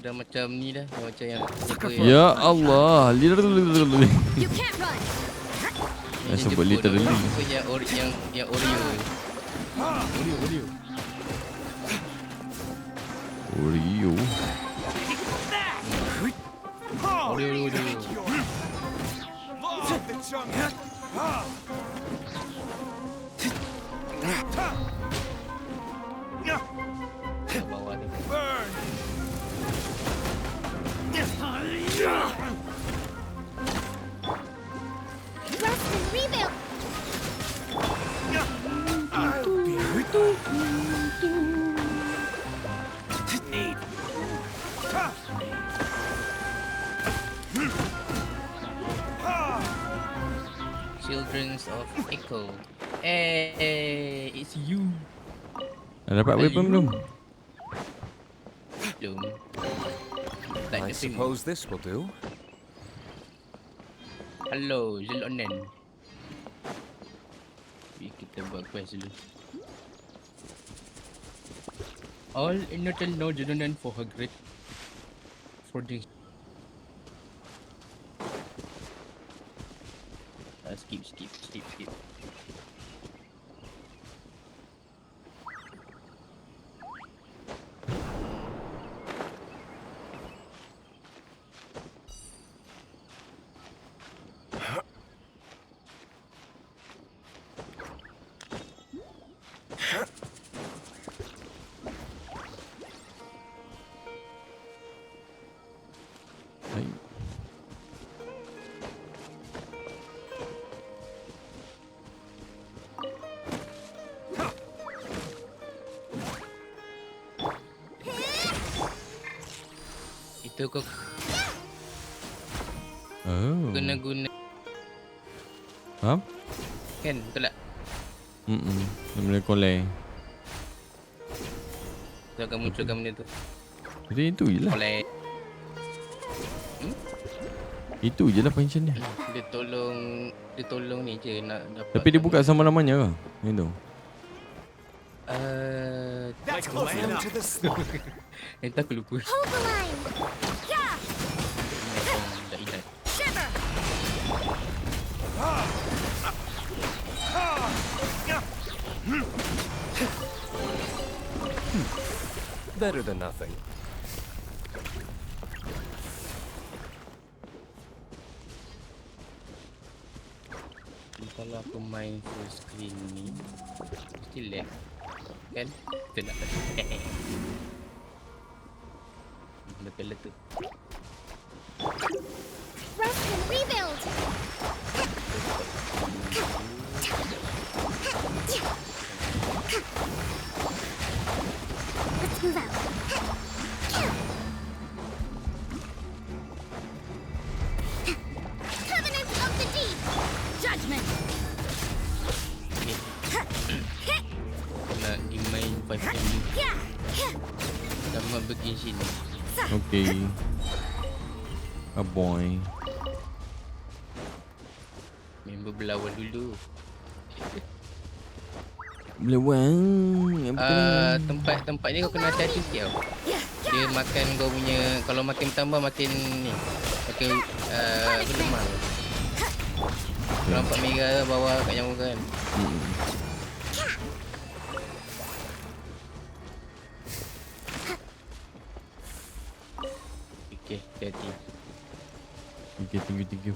Dah macam ni dah, macam yang Ya Allah, You can't run. Yang sebut literally. Yang Oreo. Bawah ni. Rest and rebuild. Children's of Echo. Hey, it's you. Dah dapat weapon belum? Belum. I suppose this will do. Hello, Zelonen. Kita buat quest dulu. All immortal know Zelonen for her great fortune. Skip. Itu kau kena guna. Faham? Kan, betul tak? Dia boleh collect. Dia akan munculkan benda tu. Jadi itu je lah. Collect. Itu je lah function dia. Dia tolong ni je nak dapat. Tapi dia buka sama-lamanya ke? Itu. Entah aku lupa. Hold the line. Yeah. Better than nothing. Kalau aku main full screen ni mesti lag. Kan? Betul tak? Betul lah tu. Rest and rebuild! Let's move out. Covenant of the Deep! Judgment! Nak dimain 5 minit. Sama Genshin. Okay. A boy. Member berlawan dulu. Belawang. Tempat ni kau kena hati-hati sikit tau. Dia makan kau punya, kalau makin tambah makin ni. Makin lemah. Kau nampak merah bawah kat yang kan. Okay, hati-hati. Okay, thank you.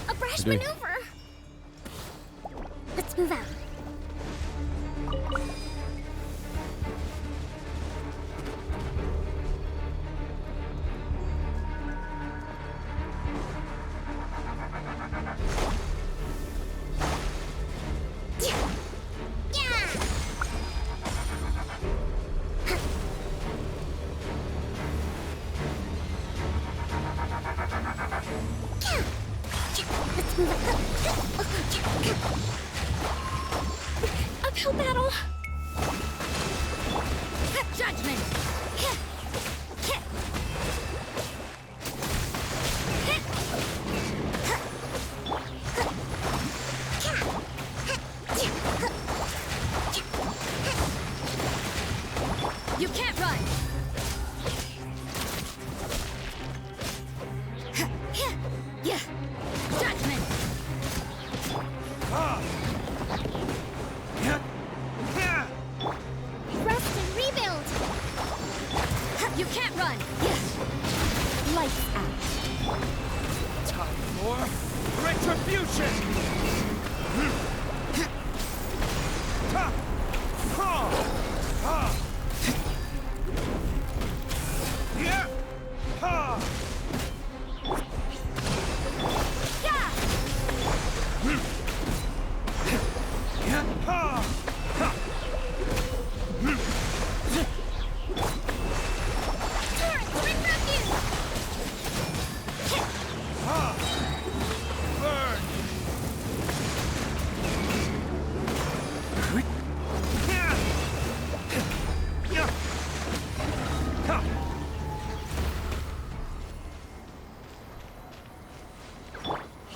A brash maneuver! Let's move out. Uphill battle! Judgment! You can't run! Yeah! Judgment! Rest and rebuild! You can't run! Yeah! Lights out. Time for retribution!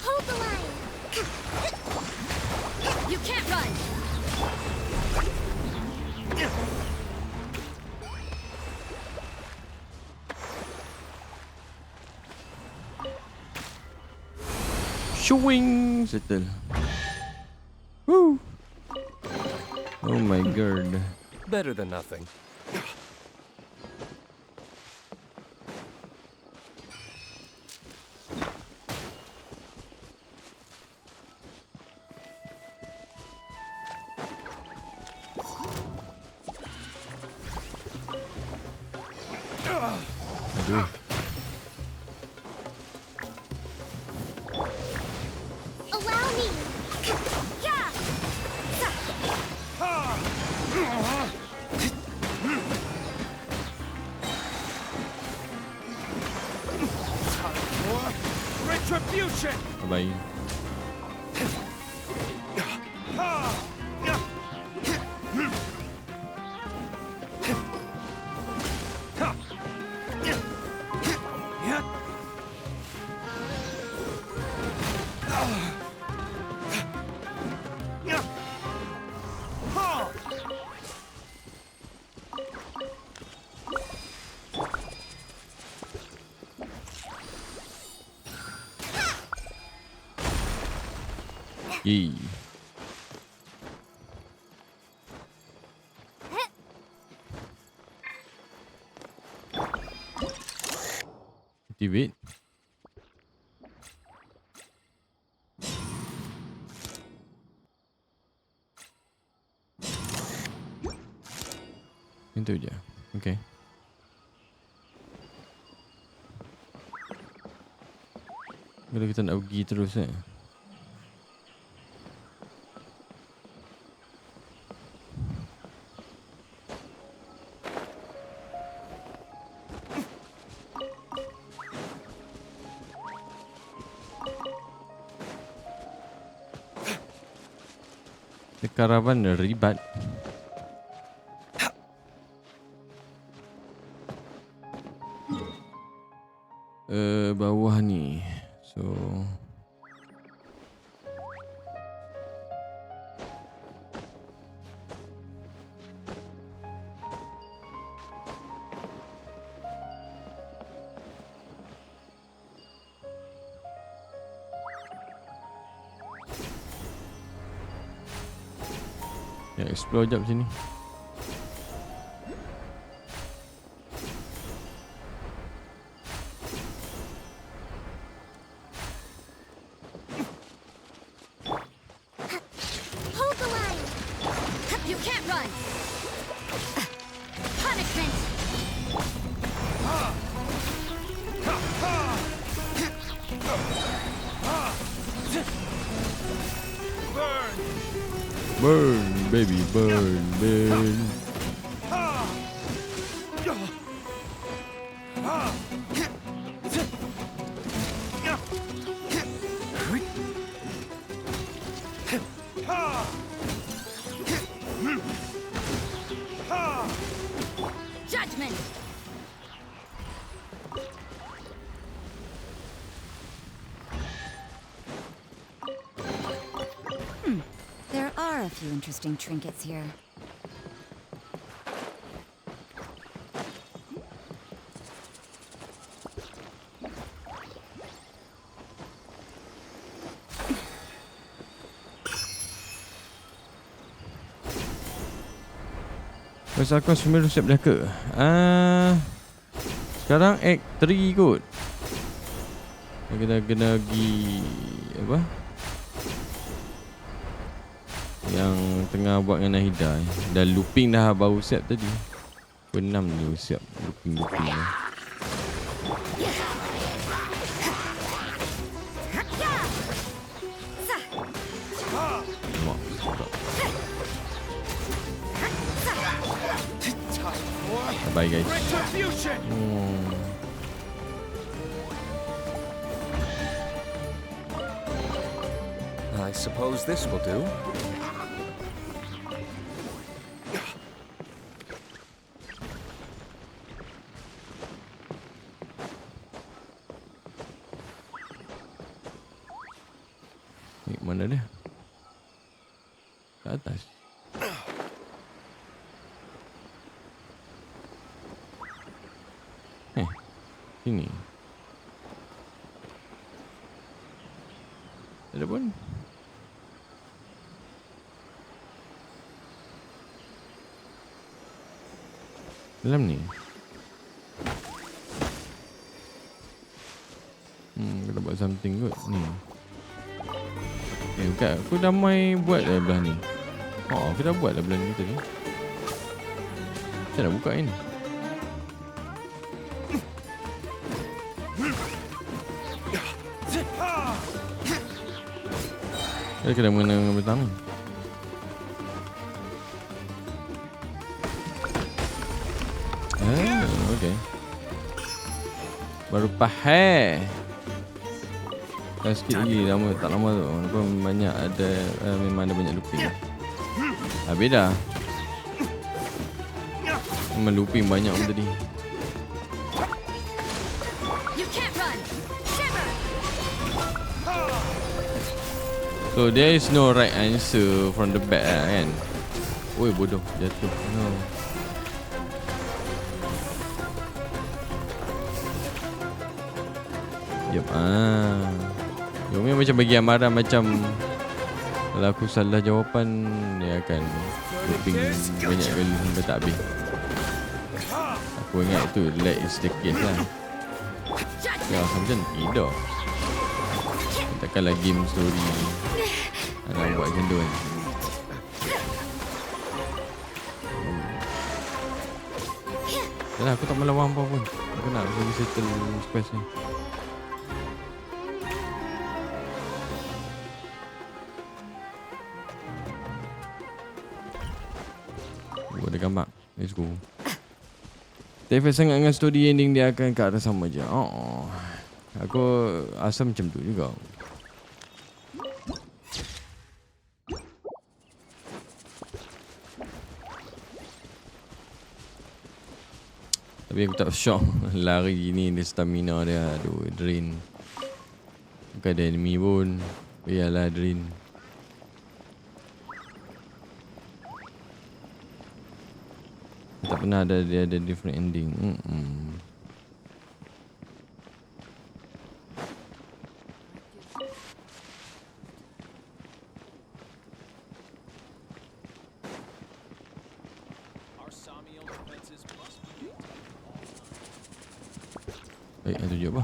Hold the line! You can't run! Showing! Settle. Woo! Oh my god. Better than nothing. Aduh. Allow me! Retribution! Bye. Yee. Activate. Itu je. Okay. Kalau kita nak pergi terus Karavan ribat. Bawah ni. So ya, explore jap sini. Hold the line. You can't run. Punishment. Burn, baby, burn, burn. Judgment! There are a few interesting trinkets here. Pasal aku semua siap dah ke? Sekarang Act 3 kot. Kita kena pergi apa? Yang tengah buat dengan Nahida. Dah looping dah baru siap tadi. Penam ni siap looping ni. Bye guys. I suppose this will do. Mana dia? Ke atas. Sini. Ada pun. Dalam ni. Kena buat something kot ni. Bukan, aku dah main buat dah belah ni. Aku dah buat dah belah ni tadi. Saya nak buka ini. Saya kena mengenai pertama. Okay. Baru pahal. Dah sikit lagi, tak lama tu. Nampak banyak ada, memang ada banyak looping. Habis dah. Memang looping banyak pun tadi. So there is no right answer from the back kan. Oi bodoh, jatuh. No. Yup. Yomi macam bagi amaran macam Kalau aku salah jawapan, dia akan looping banyak kali sampai tak habis. Aku ingat tu let is the case lah. Ya, macam tidak. Takkanlah game story nak buat macam tu kan. Yalah, aku tak melawan apa pun. Aku nak pergi settle quest ni. Ada gambar. Let's go. Tak efek sangat dengan story ending dia akan ke arah sama je. Oh. Aku asal macam tu juga. Tapi aku tak shock. Lari ni dia stamina dia. Aduh, drain. Bukan ada enemy pun. Biarlah drain. Tak pernah ada dia ada different ending. Ada je apa?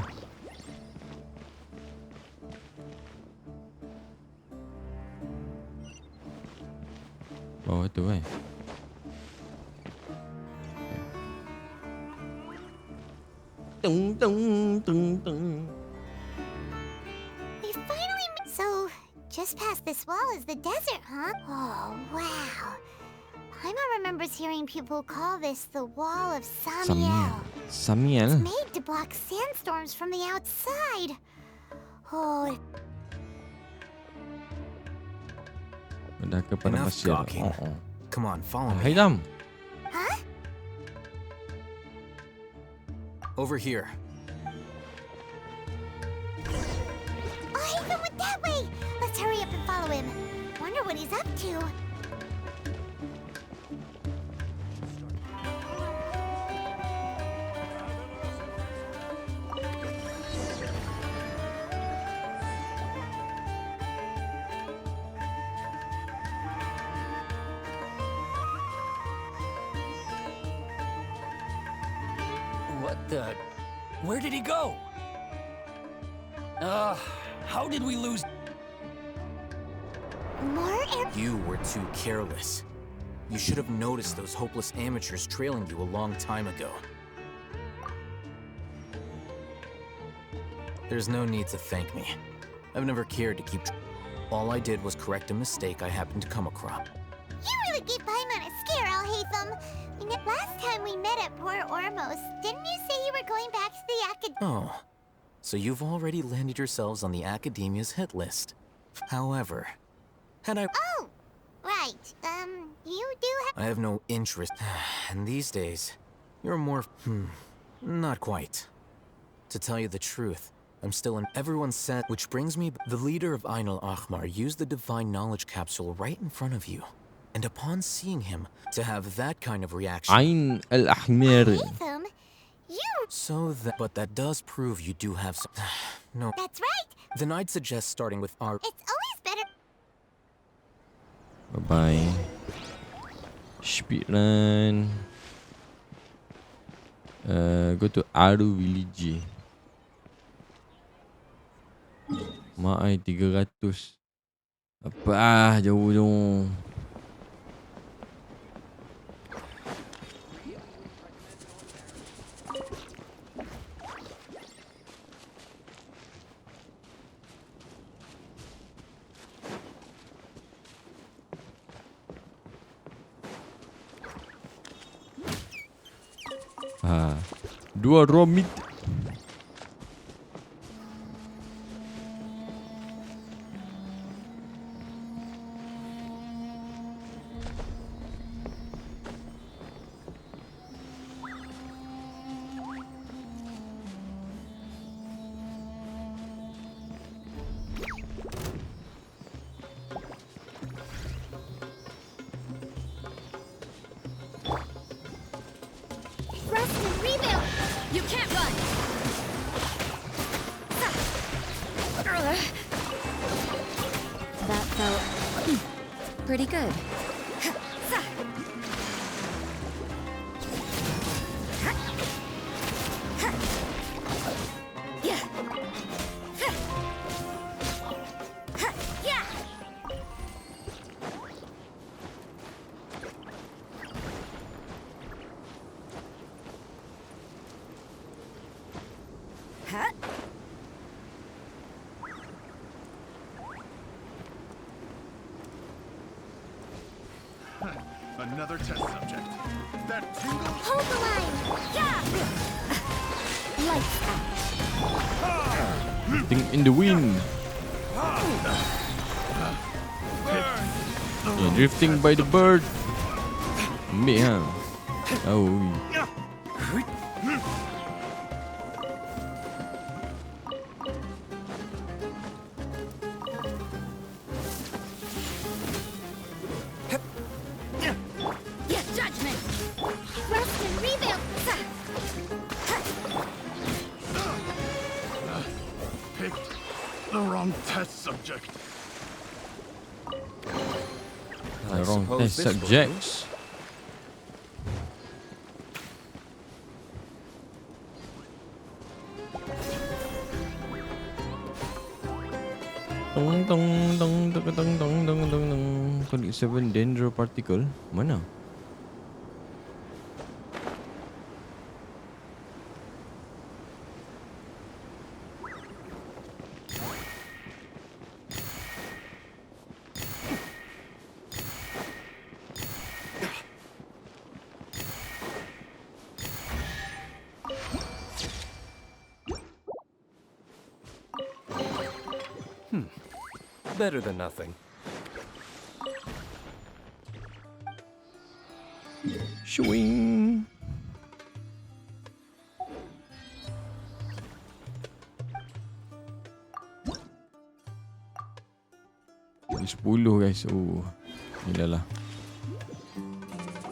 Bawah tu We finally So, just past this wall is the desert, huh? Oh, wow. Paimon remembers hearing people call this the Wall of Samiel. Samiel? It's made to block sandstorms from the outside. Oh, Enough talking. Come on, follow me. Hey, Dam. Huh? Over here. Oh, Haven went that way. Let's hurry up and follow him. Wonder what he's up to. What the? Where did he go? How did we lose? You were too careless. You should have noticed those hopeless amateurs trailing you a long time ago. There's no need to thank me. I've never cared to keep. All I did was correct a mistake I happened to come across. You really gave Paimon a scare, Alhaitham. Last time we met at Port Ormos, didn't you say you were going back to the academy? Oh, so you've already landed yourselves on the Academia's hit list. However, had I... Oh, right. You do have... I have no interest. And these days, you're more... not quite. To tell you the truth, I'm still in everyone's set, which brings me... The leader of Ain al-Ahmar used the Divine Knowledge Capsule right in front of you. And upon seeing him, to have that kind of reaction... Ain al-Ahmar. You... But that does prove you do have some... No. That's right. Then I'd suggest starting with our... It's always better... Bye-bye. Speedrun. Go to Aru Village. Maai 300. Apa jauh dong. Dua romit. You can't run! That felt pretty good. Another test subject. That tingle. Hold the line! Yeah! Lights out. Drifting in the wind. Yeah, drifting by the bird. Ambil ha. Oh. Rest and revamp. Picked the wrong test subject. The wrong test subjects. Dong dong dong dong dong dong dong dong dong. Conic 7 dendro particle. Mana? Better than nothing. Swing. Lagi 10 guys. Oh. Gila lah.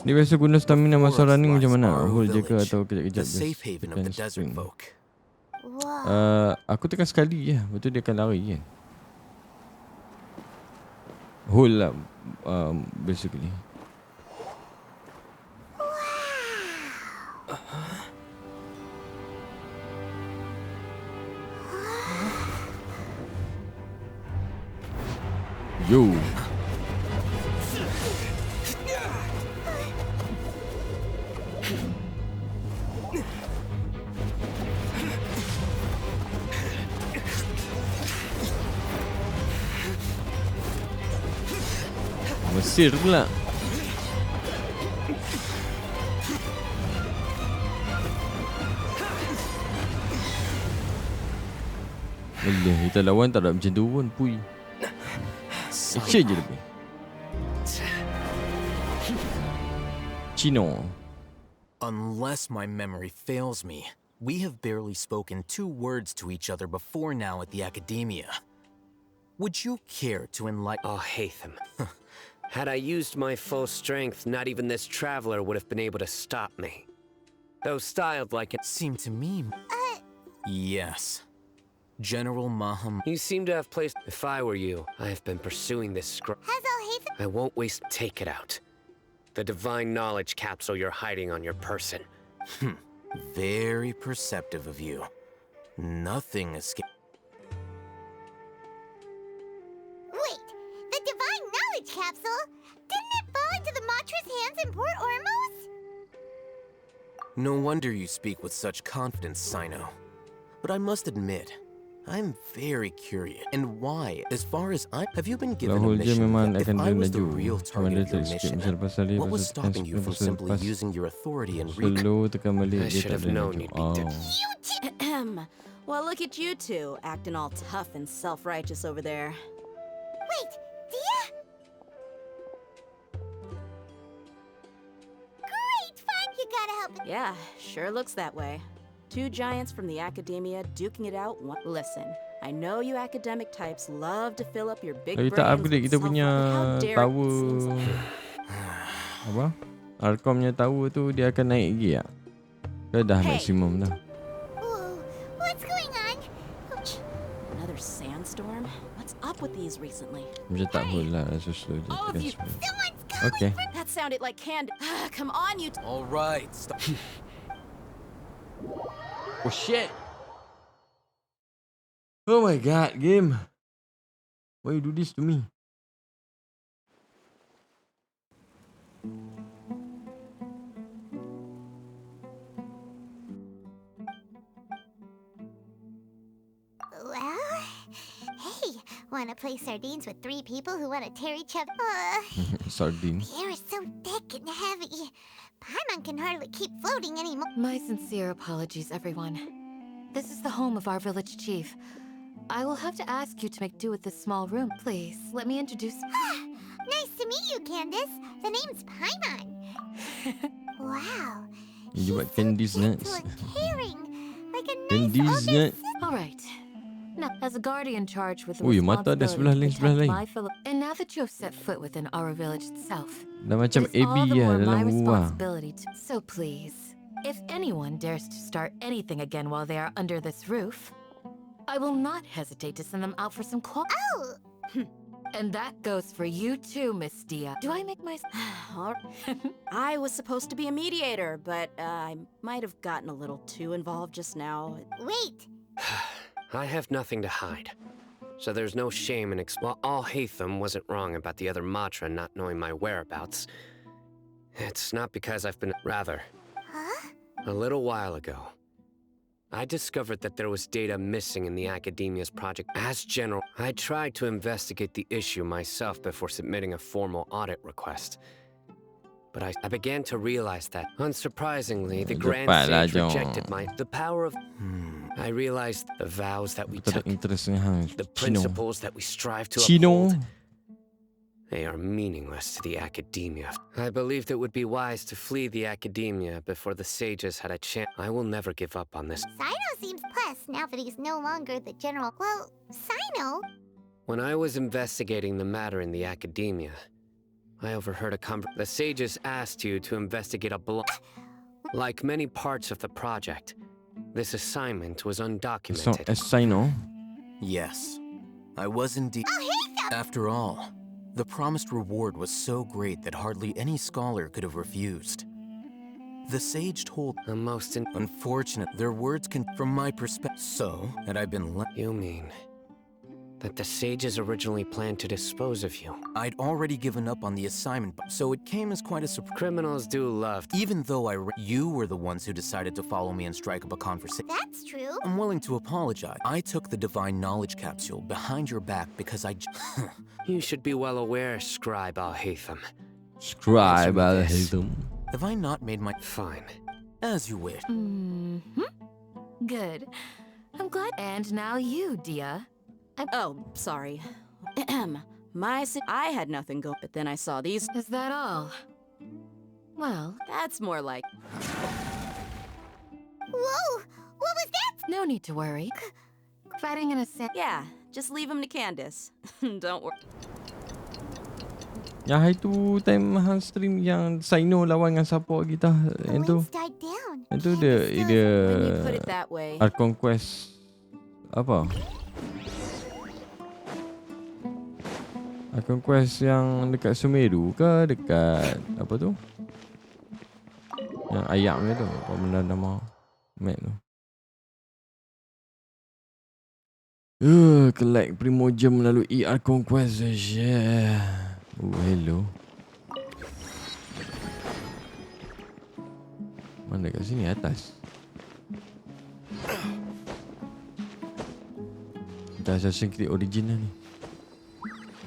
Ni biasa guna stamina masa running macam mana? Hold je ke atau kejap-kejap just tekan spring? Aku tekan sekali je. Betul dia akan lari kan? Hold lah basically. Yo. Mesir pula. Boleh, kita lawan tak ada macam tu pun, pui. Action je lebih. Chino. Unless my memory fails me, we have barely spoken 2 words to each other before now at the academia. Would you care to enlighten? Oh, Hatham. Had I used my full strength, not even this traveler would have been able to stop me. Though styled like it seemed to me. Yes. General Maham. You seem to have placed. If I were you, I have been pursuing this scroll. I won't waste. Take it out. The divine knowledge capsule you're hiding on your person. Very perceptive of you. Nothing escaped. Wait, the divine knowledge capsule? Didn't it fall into the Matra's hands in Port Ormos? No wonder you speak with such confidence, Sino. But I must admit, I'm very curious. And why, as far as have you been given a mission? If I was the real target of your mission, what was stopping you from simply using your authority and I should have known you'd be dead. Well, look at you two, acting all tough and self-righteous over there. Wait, Dia? Great fun! You gotta help it. Yeah, sure looks that way. 2 giants from the academia duking it out. Listen, I know you academic types love to fill up your big brains kita upgrade kita punya tower. Apa? Arcom punya tower tu dia akan naik lagi tak? Ke dah maksimum dah? Whoa, what's going on? Another Another sandstorm? What's up with these recently? Macam tak pula rasa slow je. All of you. Okay. That sounded like Candace. Come on, you. All right, stop. Oh shit. Oh my god, game. Why you do this to me? Well, hey, wanna play sardines with 3 people who wanna tear each other? Sardine. The air is so thick and heavy. Paimon can hardly keep floating anymore. My sincere apologies, everyone. This is the home of our village chief. I will have to ask you to make do with this small room. Please, let me introduce... Nice to meet you, Candace. The name's Paimon. Wow. You buat candies nuts. Caring. Like a nice Candies nuts. All right. Now, as a guardian charged with the Ui, mata ada sebelah lain, responsibility to sebelah protect lain. my fellow... And now that you have set foot within our village itself, Dah macam it is all AB the lah more my dalam buah. responsibility to... So please, if anyone dares to start anything again while they are under this roof, I will not hesitate to send them out for some Oh! And that goes for you too, Miss Dia. Do I make my... I was supposed to be a mediator, but I might have gotten a little too involved just now. Wait! I have nothing to hide. So there's no shame in While Al-Haytham wasn't wrong about the other Matra not knowing my whereabouts, it's not because I've been... Rather, a little while ago, I discovered that there was data missing in the Academia's project. As general, I tried to investigate the issue myself before submitting a formal audit request. But I began to realize that, unsurprisingly, the Grand Sage rejected the power of... I realized the vows that we took, the principles that we strive to uphold, they are meaningless to the Academia. I believed it would be wise to flee the Academia before the sages had a chance. I will never give up on this. Sino seems blessed now that he's no longer the general. Well, Sino? When I was investigating the matter in the Academia, I overheard a conversation. The sages asked you to investigate a Like many parts of the project, this assignment was undocumented. Sino? Yes, I was indeed. After all, the promised reward was so great that hardly any scholar could have refused. The sage told the most unfortunate their words can from my perspective. So, had I been You mean that the sages originally planned to dispose of you? I'd already given up on the assignment, so it came as quite a surprise. Criminals do love. Even though you were the ones who decided to follow me and strike up a conversation. That's true. I'm willing to apologize. I took the divine knowledge capsule behind your back because I... You should be well aware, Scribe Al-Haytham. Scribe Al-Haytham. Have I not made my... Fine. As you wish. Good. I'm glad. And now you, Dia. Oh, sorry. I had nothing going, but then I saw these. Is that all? Well, that's more like... Whoa! What was that? No need to worry. Fighting in a Yeah, just leave him to Candace. Don't worry. Yang hari tu time hang stream yang Sino lawan dengan siapa kita yang tu. Yang tu dia Art Conquest apa? Art Conquest yang dekat Sumeru ke dekat apa tu? Yang ayam dia tu, apa benda nama map tu. Collect Primogem melalui Art Conquest saja. Hello. Mana kat sini atas? Kita Assassin's Creed original ni.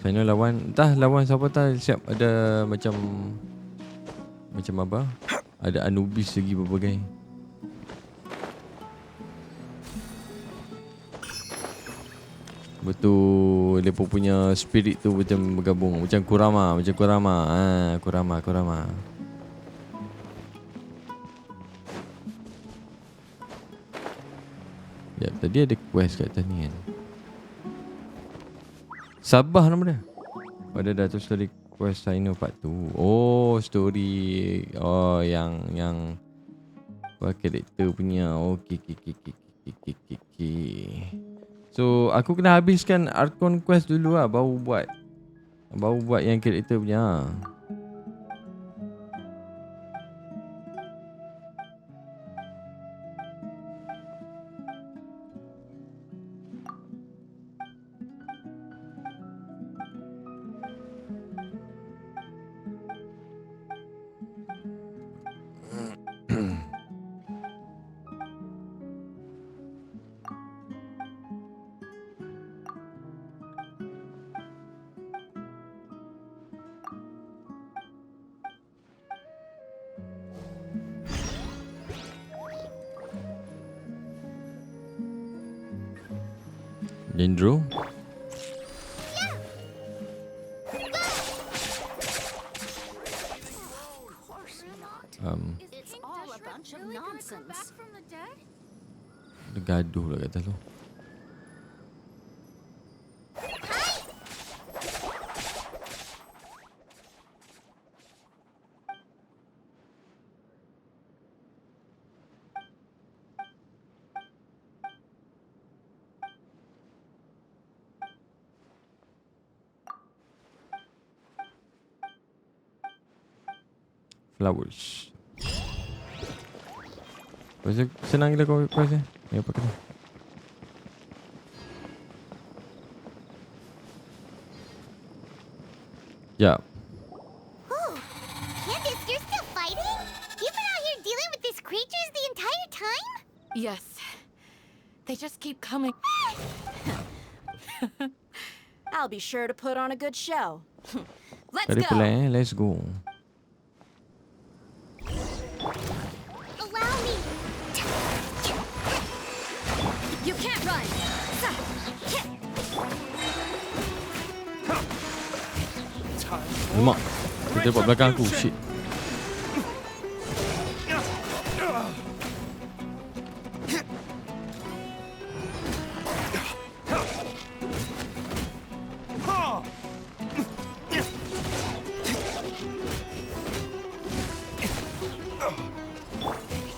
Final lawan, entah lawan siapa tak siap ada macam apa? Ada Anubis lagi berbagai. Betul, dia punya spirit tu macam bergabung. Macam Kurama. Kurama. Ya, tadi ada quest kat atas ni kan. Sabah nama dia. Pada dah tu story quest Sino part tu. Oh, story. Oh, yang apa karakter punya. Okey. So aku kena habiskan Archon Quest dulu lah, baru buat yang karakter punya. Dendro. It's all a bunch of nonsense. Dia gaduh lah kat atas tu. Flowers. Pasal senang gila kau pasal. Ya apa kena? Ya. Candace, you're still fighting? You've been out here dealing with these creatures the entire time? Yes. They just keep coming. I'll be sure to put on a good show. Let's Tadi go. pula let's go. Allow me. You can't run. Lemak. Dia dapat belakang aku. Shit.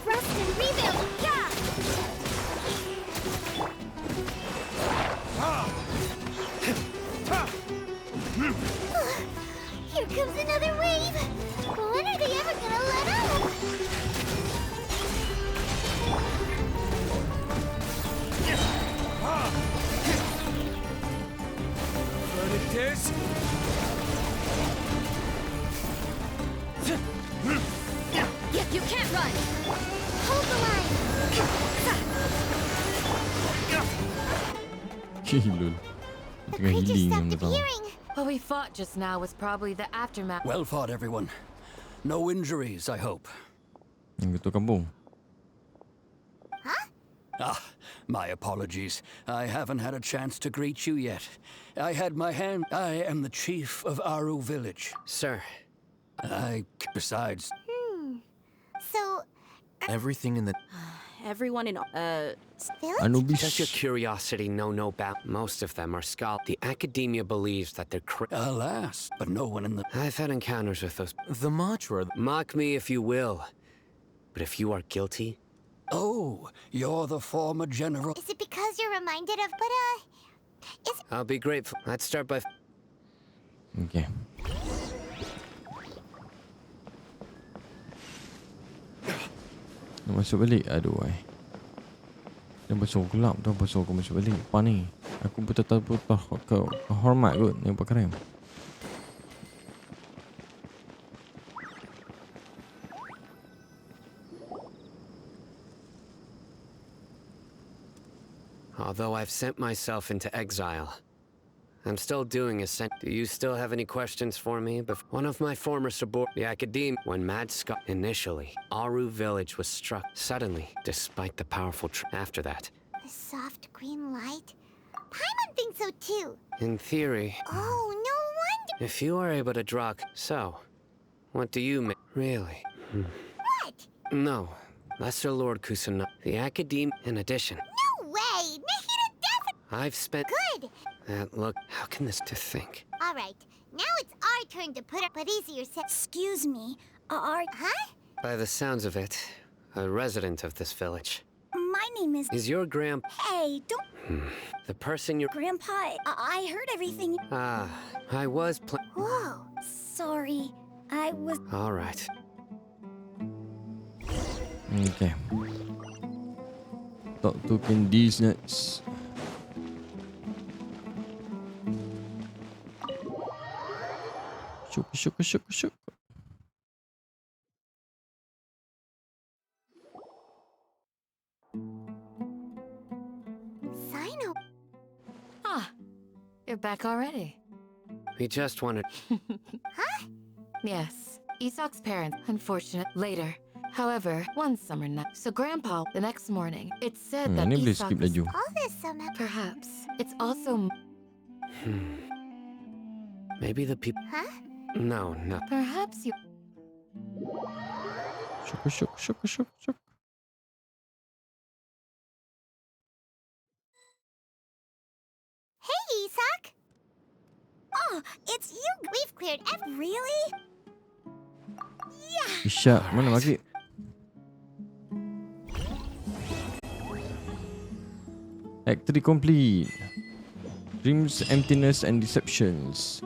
Rest and rebuild. Yeah. Here comes another wave. When are they ever gonna let up? Predators? You can't run. Hold the line. Lol. Tengah healing yang pertama. What we fought just now was probably the aftermath. Well fought, everyone. No injuries, I hope. Yang ketua kampung. Ah, my apologies. I haven't had a chance to greet you yet. I am the chief of Aru village. Sir. Besides... So, Everything in the... Everyone in Anubis. Does your curiosity know no about? Most of them are scholars. The academia believes that they're Alas, but no one in the... I've had encounters with those... The Matra... Mock me if you will. But if you are guilty... Oh, you're the former general... is it because you're reminded of... I'll be grateful. Let's start by... Okay. Nak masuk balik. Aduh Dia basuh gelap tu. Basuh aku masuk balik. Apa ni? Aku betul-betul hormat kot. Nampak keren. Although I've sent myself into exile, I'm still doing a Do you still have any questions for me? One of my former the Academe, when Mad Scott initially, Aru village was struck suddenly, despite the powerful after that. The soft green light? Paimon thinks so too. In theory, Oh, no wonder. if you are able to draw... So, what do you really? What? No, Lesser Lord Kusana, the Academe, in addition. No way! Nahida definitely... I've spent... Good! Look, how can this to think? All right, now it's our turn to put up but easier set. Excuse me, Huh? By the sounds of it, a resident of this village. My name is... Is your Hey, don't... The person you're... Grandpa, I heard everything. I was Whoa, sorry. I was... All right. Okay. Talk to Candice next. Shook. Sino. You're back already. We just wanted... Huh? Yes. Isak's parents, unfortunate, later. However, one summer night, so Grandpa, the next morning, it said that Ni boleh Isak skip laju. All this summer. perhaps. It's also... Maybe the people... Huh? No. Perhaps you... Shook. Hey, Isak. Oh, it's you. We've cleared Really? Isyak, mana maghrib? Act 3 complete. Dreams, emptiness and deceptions.